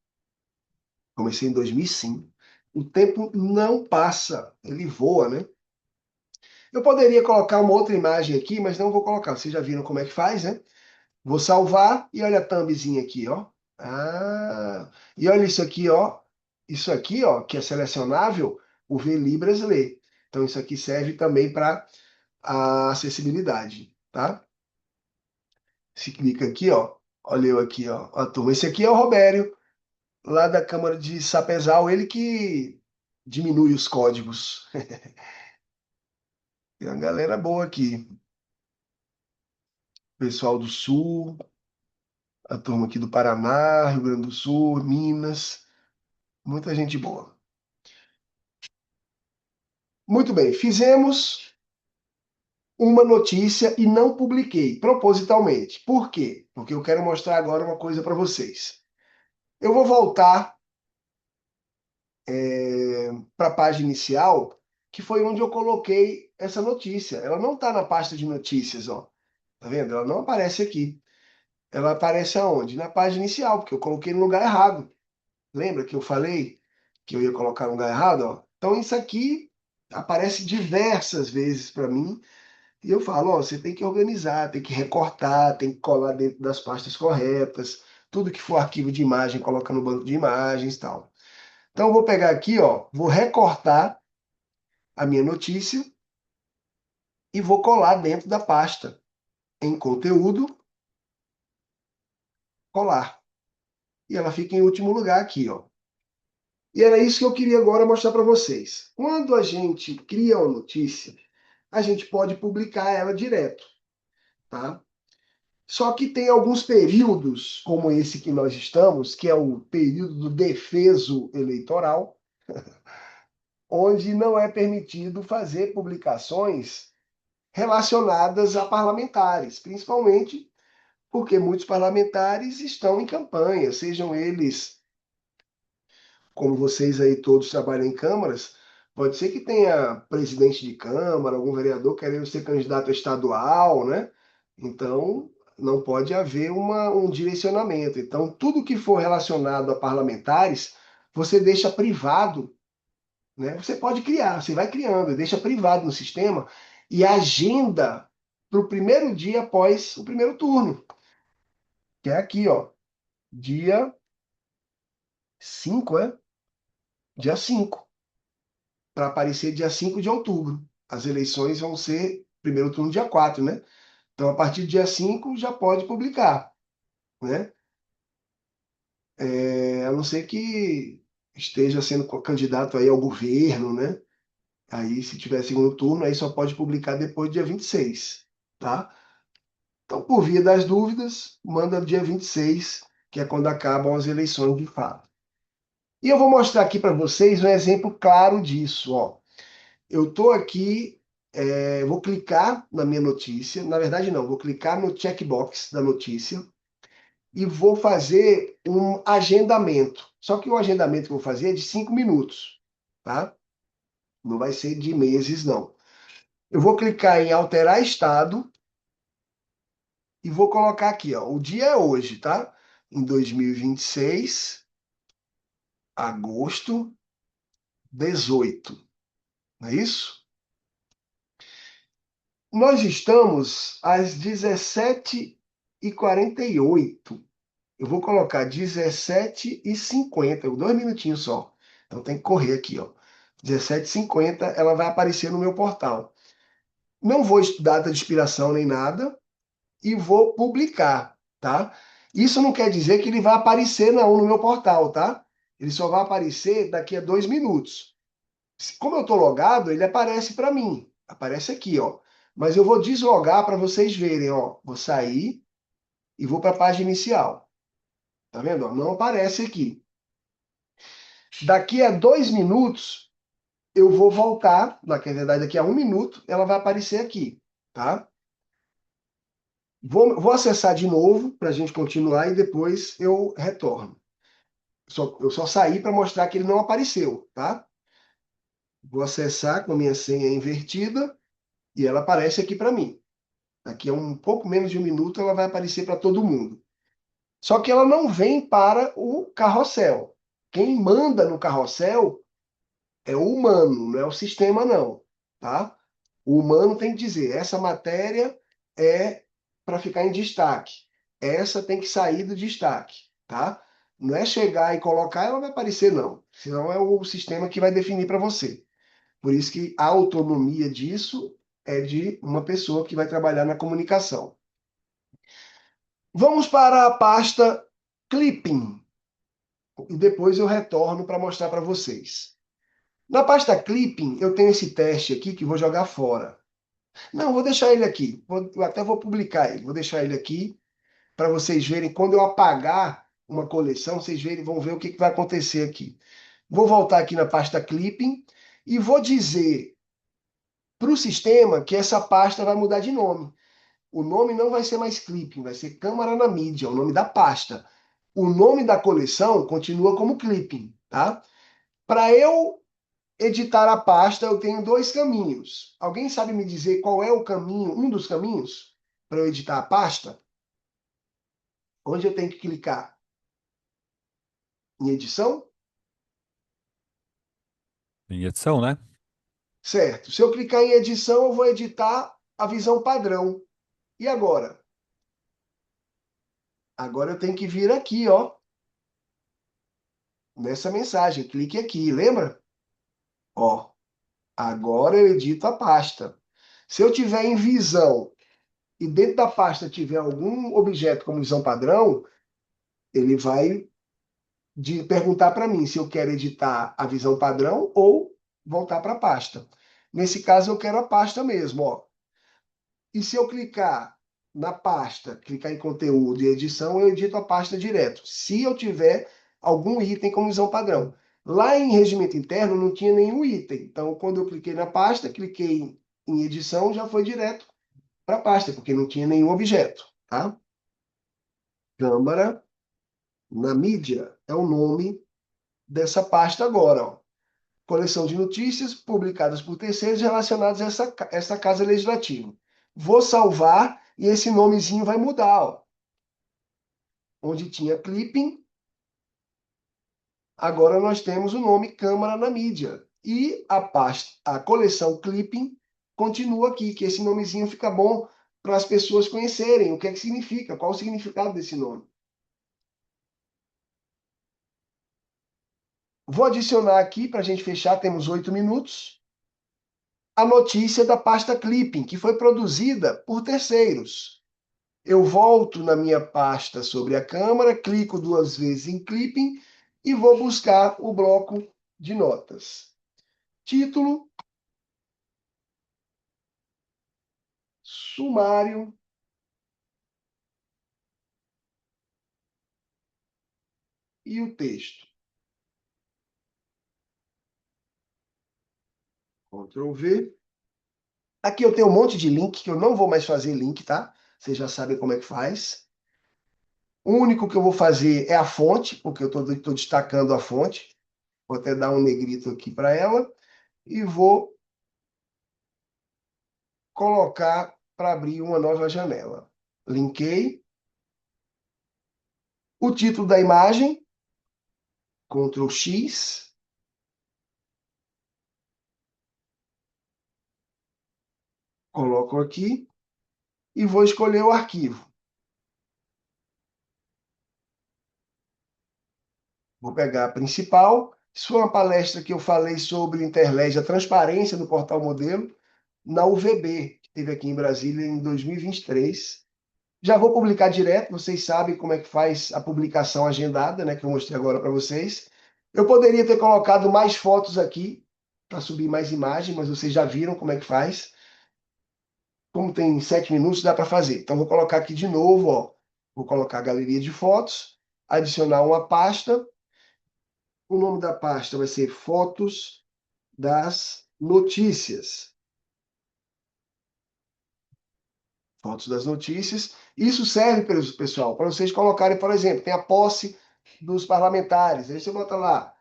Comecei em 2005. O tempo não passa, ele voa, né? Eu poderia colocar uma outra imagem aqui, mas não vou colocar. Vocês já viram como é que faz, né? Vou salvar e olha a thumbzinha aqui, ó. Ah, e olha isso aqui, ó. Isso aqui, ó, que é selecionável, o VLibras lê. Então isso aqui serve também para a acessibilidade, tá? Se clica aqui, ó. Olha eu aqui, ó. A turma. Esse aqui é o Robério, lá da Câmara de Sapezal, ele que diminui os códigos. Tem uma galera boa aqui. Pessoal do Sul, a turma aqui do Paraná, Rio Grande do Sul, Minas. Muita gente boa. Muito bem, fizemos uma notícia e não publiquei propositalmente. Por quê? Porque eu quero mostrar agora uma coisa para vocês. Eu vou voltar para a página inicial, que foi onde eu coloquei essa notícia. Ela não está na pasta de notícias, ó. Tá vendo? Ela não aparece aqui. Ela aparece aonde? Na página inicial, porque eu coloquei no lugar errado. Lembra que eu falei que eu ia colocar no lugar errado, ó? Então isso aqui aparece diversas vezes para mim. E eu falo, ó, você tem que organizar, tem que recortar, tem que colar dentro das pastas corretas. Tudo que for arquivo de imagem, coloca no banco de imagens e tal. Então, eu vou pegar aqui, ó, vou recortar a minha notícia e vou colar dentro da pasta em conteúdo, colar. E ela fica em último lugar aqui, ó. E era isso que eu queria agora mostrar para vocês. Quando a gente cria uma notícia, a gente pode publicar ela direto, tá? Só que tem alguns períodos, como esse que nós estamos, que é o período do defeso eleitoral, onde não é permitido fazer publicações relacionadas a parlamentares, principalmente porque muitos parlamentares estão em campanha, sejam eles, como vocês aí todos trabalham em câmaras, pode ser que tenha presidente de câmara, algum vereador querendo ser candidato a estadual, né? Então, não pode haver um direcionamento. Então, tudo que for relacionado a parlamentares, você deixa privado, né? Você pode criar, você vai criando, deixa privado no sistema e agenda para o primeiro dia após o primeiro turno, que é aqui, ó, dia 5, é? Dia 5, para aparecer dia 5 de outubro. As eleições vão ser primeiro turno dia 4, né? Então, a partir do dia 5 já pode publicar, né? A não ser que esteja sendo candidato aí ao governo, né? Aí, se tiver segundo turno, aí só pode publicar depois do dia 26, tá? Então, por via das dúvidas, manda dia 26, que é quando acabam as eleições de fato. E eu vou mostrar aqui para vocês um exemplo claro disso, ó. Eu estou aqui, vou clicar na minha notícia, na verdade não, vou clicar no checkbox da notícia e vou fazer um agendamento. Só que o agendamento que eu vou fazer é de 5 minutos, tá? Não vai ser de meses, não. Eu vou clicar em alterar estado e vou colocar aqui, ó, o dia é hoje, tá? Em 2026, agosto 18, não é isso? Nós estamos às 17h48. Eu vou colocar 17h50, 2 minutinhos só. Então tem que correr aqui, ó. 17h50, ela vai aparecer no meu portal. Não vou estudar data de expiração nem nada e vou publicar, tá? Isso não quer dizer que ele vai aparecer não no meu portal, tá? Ele só vai aparecer daqui a 2 minutos. Como eu estou logado, ele aparece para mim. Aparece aqui, ó. Mas eu vou deslogar para vocês verem, ó. Vou sair e vou para a página inicial. Tá vendo? Ó? Não aparece aqui. Daqui a 2 minutos, eu vou voltar. Na verdade, daqui a 1 minuto, ela vai aparecer aqui, tá? Vou acessar de novo para a gente continuar e depois eu retorno. Eu só saí para mostrar que ele não apareceu, tá? Vou acessar com a minha senha invertida e ela aparece aqui para mim. Daqui a um pouco menos de 1 minuto ela vai aparecer para todo mundo. Só que ela não vem para o carrossel. Quem manda no carrossel é o humano, não é o sistema, não. Tá? O humano tem que dizer, essa matéria é para ficar em destaque. Essa tem que sair do destaque. Tá? Não é chegar e colocar, ela vai aparecer, não. Senão é o sistema que vai definir para você. Por isso que a autonomia disso é de uma pessoa que vai trabalhar na comunicação. Vamos para a pasta Clipping. E depois eu retorno para mostrar para vocês. Na pasta Clipping, eu tenho esse teste aqui que vou jogar fora. Não, vou deixar ele aqui. Eu até vou publicar ele. Vou deixar ele aqui para vocês verem. Quando eu apagar uma coleção, vocês verem, vão ver o que vai acontecer aqui. Vou voltar aqui na pasta Clipping e vou dizer para o sistema que essa pasta vai mudar de nome. O nome não vai ser mais Clipping, vai ser Câmara na Mídia, o nome da pasta. O nome da coleção continua como Clipping, tá? Para eu editar a pasta, eu tenho dois caminhos. Alguém sabe me dizer qual é o caminho, um dos caminhos para eu editar a pasta? Onde eu tenho que clicar? Em edição? Em edição, né? Certo. Se eu clicar em edição, eu vou editar a visão padrão. E agora? Agora eu tenho que vir aqui, ó, nessa mensagem. Clique aqui, lembra? Ó, agora eu edito a pasta. Se eu tiver em visão e dentro da pasta tiver algum objeto como visão padrão, ele vai perguntar para mim se eu quero editar a visão padrão ou voltar para a pasta. Nesse caso, eu quero a pasta mesmo, ó. E se eu clicar na pasta, clicar em conteúdo e edição, eu edito a pasta direto. Se eu tiver algum item como visão padrão. Lá em regimento interno não tinha nenhum item. Então, quando eu cliquei na pasta, cliquei em edição, já foi direto para a pasta, porque não tinha nenhum objeto, tá? Câmara na mídia é o nome dessa pasta agora, ó. Coleção de notícias publicadas por terceiros relacionadas a essa casa legislativa. Vou salvar e esse nomezinho vai mudar, ó. Onde tinha clipping, agora nós temos o nome Câmara na Mídia. E a pasta, a coleção clipping continua aqui, que esse nomezinho fica bom para as pessoas conhecerem o que é que significa, qual o significado desse nome. Vou adicionar aqui, para a gente fechar, temos 8 minutos, a notícia da pasta clipping, que foi produzida por terceiros. Eu volto na minha pasta sobre a câmara, clico 2 vezes em clipping e vou buscar o bloco de notas. Título, sumário, e o texto. Ctrl V. Aqui eu tenho um monte de link, que eu não vou mais fazer link, tá? Vocês já sabem como é que faz. O único que eu vou fazer é a fonte, porque eu estou destacando a fonte. Vou até dar um negrito aqui para ela. E vou colocar para abrir uma nova janela. Linkei. O título da imagem, Ctrl X. Coloco aqui e vou escolher o arquivo. Vou pegar a principal. Isso foi uma palestra que eu falei sobre o Interlege, a transparência do portal modelo, na UVB, que teve aqui em Brasília em 2023. Já vou publicar direto, vocês sabem como é que faz a publicação agendada, né, que eu mostrei agora para vocês. Eu poderia ter colocado mais fotos aqui, para subir mais imagens, mas vocês já viram como é que faz. Como tem 7 minutos, dá para fazer. Então, vou colocar aqui de novo, ó. Vou colocar a galeria de fotos, adicionar uma pasta. O nome da pasta vai ser Fotos das Notícias. Fotos das notícias. Isso serve, pessoal, para vocês colocarem, por exemplo, tem a posse dos parlamentares. Aí você bota lá,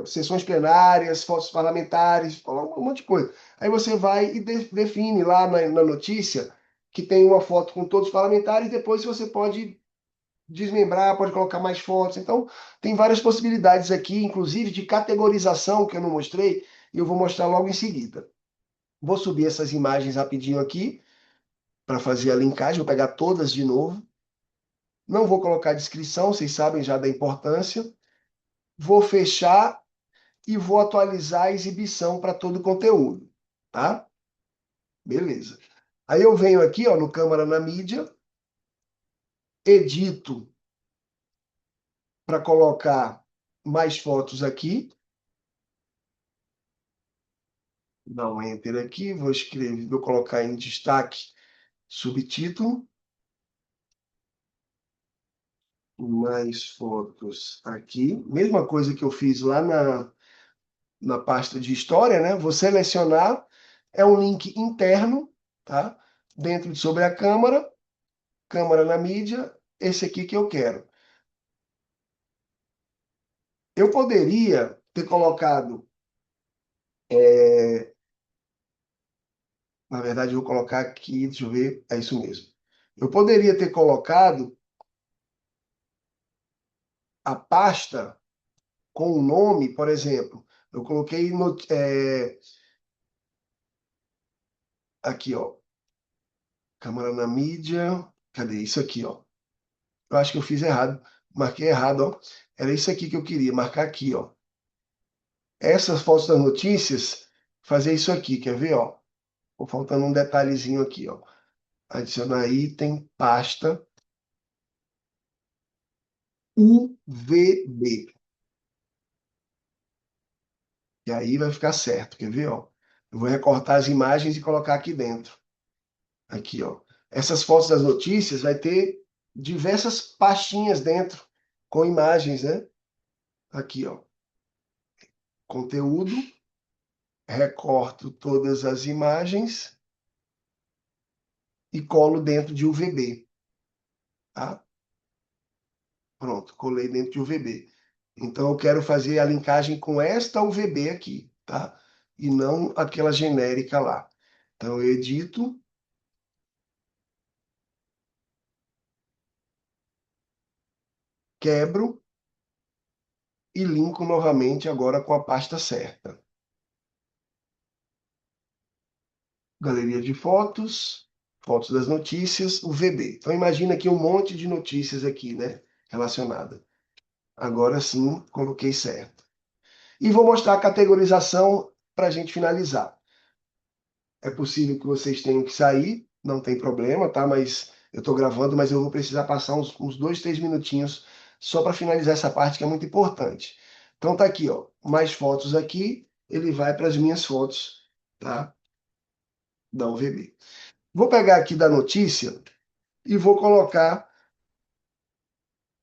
sessões plenárias, fotos parlamentares, coloca um monte de coisa. Aí você vai e define lá na notícia que tem uma foto com todos os parlamentares, depois você pode desmembrar, pode colocar mais fotos. Então, tem várias possibilidades aqui, inclusive de categorização, que eu não mostrei, e eu vou mostrar logo em seguida. Vou subir essas imagens rapidinho aqui, para fazer a linkagem, vou pegar todas de novo. Não vou colocar descrição, vocês sabem já da importância. Vou fechar e vou atualizar a exibição para todo o conteúdo, tá? Beleza. Aí eu venho aqui, ó, no Câmara na Mídia, edito para colocar mais fotos aqui. dar um enter aqui, vou escrever, vou colocar em destaque subtítulo, mais fotos aqui. Mesma coisa que eu fiz lá na pasta de história, né? Vou selecionar, é um link interno, tá? Dentro de sobre a câmera, câmera na mídia, esse aqui que eu quero. Eu poderia ter colocado, na verdade, eu vou colocar aqui, deixa eu ver, é isso mesmo. Eu poderia ter colocado a pasta com o nome, por exemplo, eu coloquei aqui, ó, câmera na mídia, cadê isso aqui, ó? Eu acho que eu fiz errado, marquei errado, ó. Era isso aqui que eu queria, marcar aqui, ó. Essas fotos das notícias, fazer isso aqui, quer ver, ó? Vou faltando um detalhezinho aqui, ó. Adicionar item, pasta, UVB. E aí vai ficar certo, quer ver, ó? Eu vou recortar as imagens e colocar aqui dentro. Aqui, ó. Essas fotos das notícias vai ter diversas pastinhas dentro com imagens, né? Aqui, ó. Conteúdo, recorto todas as imagens e colo dentro de UVB, tá? Pronto, colei dentro de UVB. Então eu quero fazer a linkagem com esta UVB aqui, tá? E não aquela genérica lá. Então eu edito, quebro e linko novamente agora com a pasta certa. Galeria de fotos, fotos das notícias, UVB. Então imagina aqui um monte de notícias aqui, né? Relacionada. Agora sim, coloquei certo. E vou mostrar a categorização para a gente finalizar. É possível que vocês tenham que sair, não tem problema, tá? Mas eu estou gravando, mas eu vou precisar passar uns 2, 3 minutinhos só para finalizar essa parte que é muito importante. Então tá aqui, ó, mais fotos aqui, ele vai para as minhas fotos, tá? Da UVB. Vou pegar aqui da notícia e vou colocar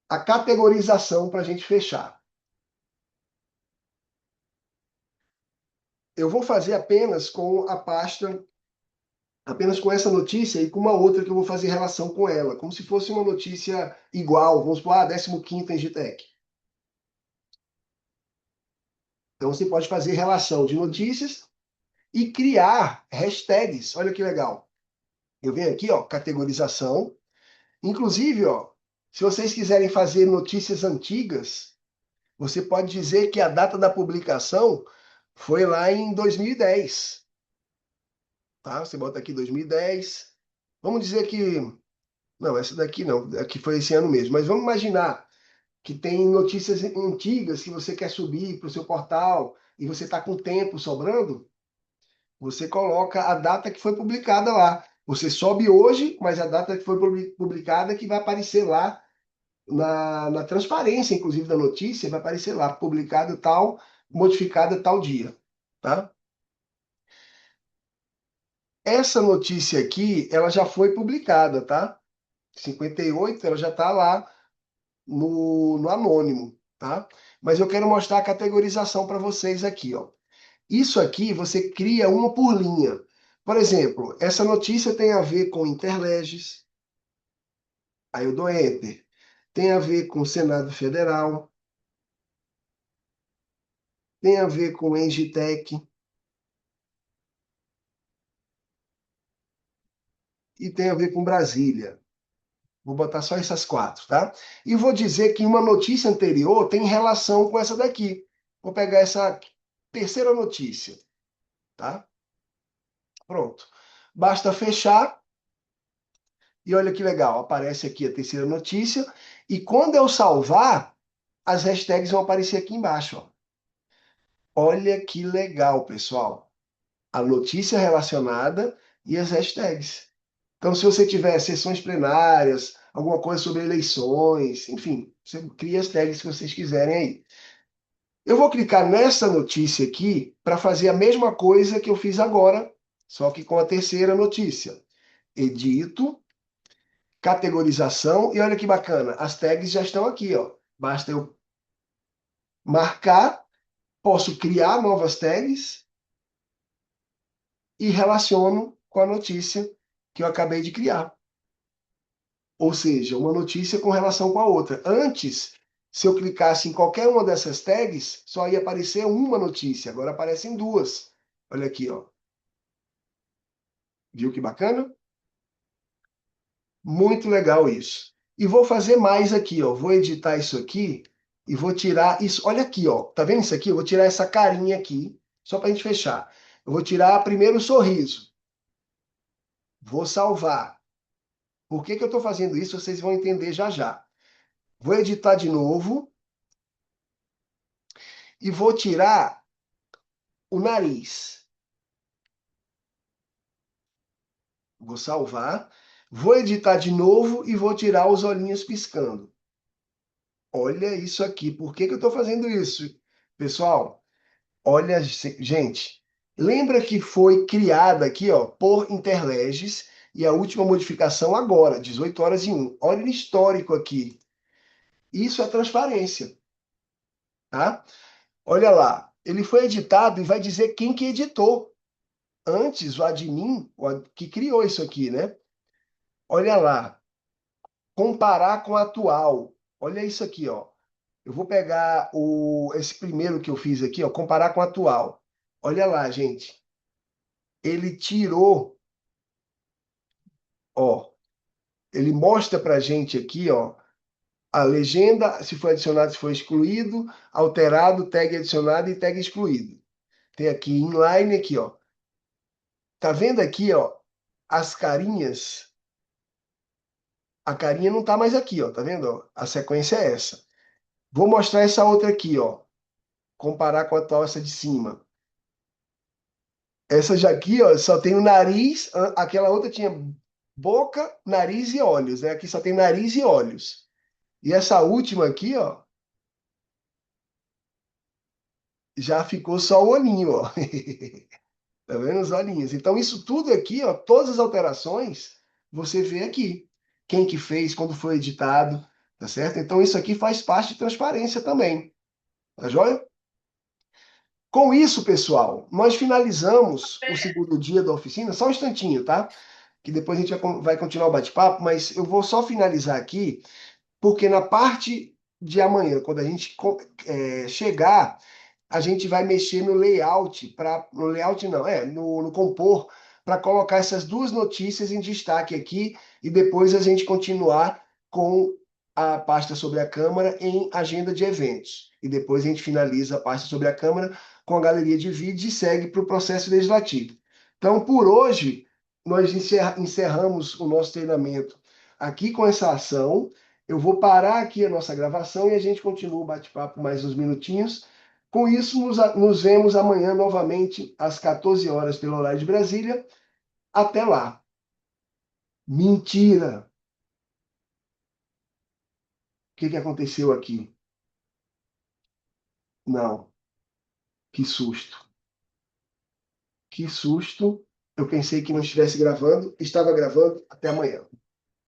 a categorização para a gente fechar. Eu vou fazer apenas com a pasta, apenas com essa notícia e com uma outra que eu vou fazer relação com ela, como se fosse uma notícia igual, vamos supor, 15º em GTEC. Então você pode fazer relação de notícias e criar hashtags. Olha que legal. Eu venho aqui, ó, categorização. Inclusive, ó, se vocês quiserem fazer notícias antigas, você pode dizer que a data da publicação foi lá em 2010. Tá? Você bota aqui 2010. Vamos dizer que... Não, essa daqui não. Aqui foi esse ano mesmo. Mas vamos imaginar que tem notícias antigas que você quer subir para o seu portal e você está com tempo sobrando. Você coloca a data que foi publicada lá. Você sobe hoje, mas a data que foi publicada é que vai aparecer lá na transparência, inclusive, da notícia, vai aparecer lá, publicado tal, modificada tal dia, tá? Essa notícia aqui, ela já foi publicada, tá? 58, ela já está lá no anônimo, tá? Mas eu quero mostrar a categorização para vocês aqui, ó. Isso aqui você cria uma por linha. Por exemplo, essa notícia tem a ver com Interleges, aí eu dou Enter. Tem a ver com o Senado Federal, tem a ver com o Engitec e tem a ver com Brasília. Vou botar só essas 4, tá? E vou dizer que uma notícia anterior tem relação com essa daqui. Vou pegar essa terceira notícia, tá? Pronto. Basta fechar e olha que legal, aparece aqui a terceira notícia e quando eu salvar, as hashtags vão aparecer aqui embaixo, ó. Olha que legal, pessoal. A notícia relacionada e as hashtags. Então, se você tiver sessões plenárias, alguma coisa sobre eleições, enfim, você cria as tags que vocês quiserem aí. Eu vou clicar nessa notícia aqui para fazer a mesma coisa que eu fiz agora, só que com a terceira notícia. Edito, categorização, e olha que bacana, as tags já estão aqui, ó. Basta eu marcar, posso criar novas tags e relaciono com a notícia que eu acabei de criar. Ou seja, uma notícia com relação com a outra. Antes, se eu clicasse em qualquer uma dessas tags, só ia aparecer uma notícia. Agora aparecem duas. Olha aqui, ó. Viu que bacana? Muito legal isso. E vou fazer mais aqui, ó. Vou editar isso aqui e vou tirar isso. Olha aqui, ó. Tá vendo isso aqui? Eu vou tirar essa carinha aqui, só para a gente fechar. Eu vou tirar primeiro o sorriso. Vou salvar. Por que que eu estou fazendo isso? Vocês vão entender já já. Vou editar de novo e vou tirar o nariz. Vou salvar. Vou editar de novo e vou tirar os olhinhos piscando. Olha isso aqui. Por que que eu estou fazendo isso? Pessoal, olha, gente, lembra que foi criada aqui, ó, por Interleges e a última modificação agora, 18h01. Olha o histórico aqui. Isso é transparência, tá? Olha lá, ele foi editado e vai dizer quem que editou. Antes, o admin, que criou isso aqui, né? Olha lá, comparar com a atual. Olha isso aqui, ó. Eu vou pegar esse primeiro que eu fiz aqui, ó, comparar com a atual. Olha lá, gente. Ele tirou, ó, ele mostra pra gente aqui, ó, a legenda, se foi adicionado, se foi excluído, alterado, tag adicionado e tag excluído. Tem aqui inline aqui, ó. Tá vendo aqui, ó, as carinhas? A carinha não tá mais aqui, ó, tá vendo? Ó? A sequência é essa. Vou mostrar essa outra aqui, ó. Comparar com a atual, essa de cima. Essa já aqui, ó, só tem o nariz, aquela outra tinha boca, nariz e olhos, né? Aqui só tem nariz e olhos. E essa última aqui, ó, já ficou só o olhinho, ó. Tá vendo os olhinhos? Então, isso tudo aqui, ó, todas as alterações, você vê aqui. Quem que fez, quando foi editado, tá certo? Então, isso aqui faz parte de transparência também. Tá joia? Com isso, pessoal, nós finalizamos o segundo dia da oficina. Só um instantinho, tá? Que depois a gente vai continuar o bate-papo, mas eu vou só finalizar aqui, porque na parte de amanhã, quando a gente chegar, a gente vai mexer no layout, no layout não, no compor, para colocar essas duas notícias em destaque aqui e depois a gente continuar com a pasta sobre a Câmara em agenda de eventos. E depois a gente finaliza a pasta sobre a Câmara com a galeria de vídeos e segue para o processo legislativo. Então, por hoje, nós encerramos o nosso treinamento aqui com essa ação. Eu vou parar aqui a nossa gravação e a gente continua o bate-papo mais uns minutinhos. Com isso, nos vemos amanhã novamente às 14 horas pelo horário de Brasília. Até lá. Mentira! O que que aconteceu aqui? Não. Que susto. Que susto. Eu pensei que não estivesse gravando. Estava gravando. Até amanhã.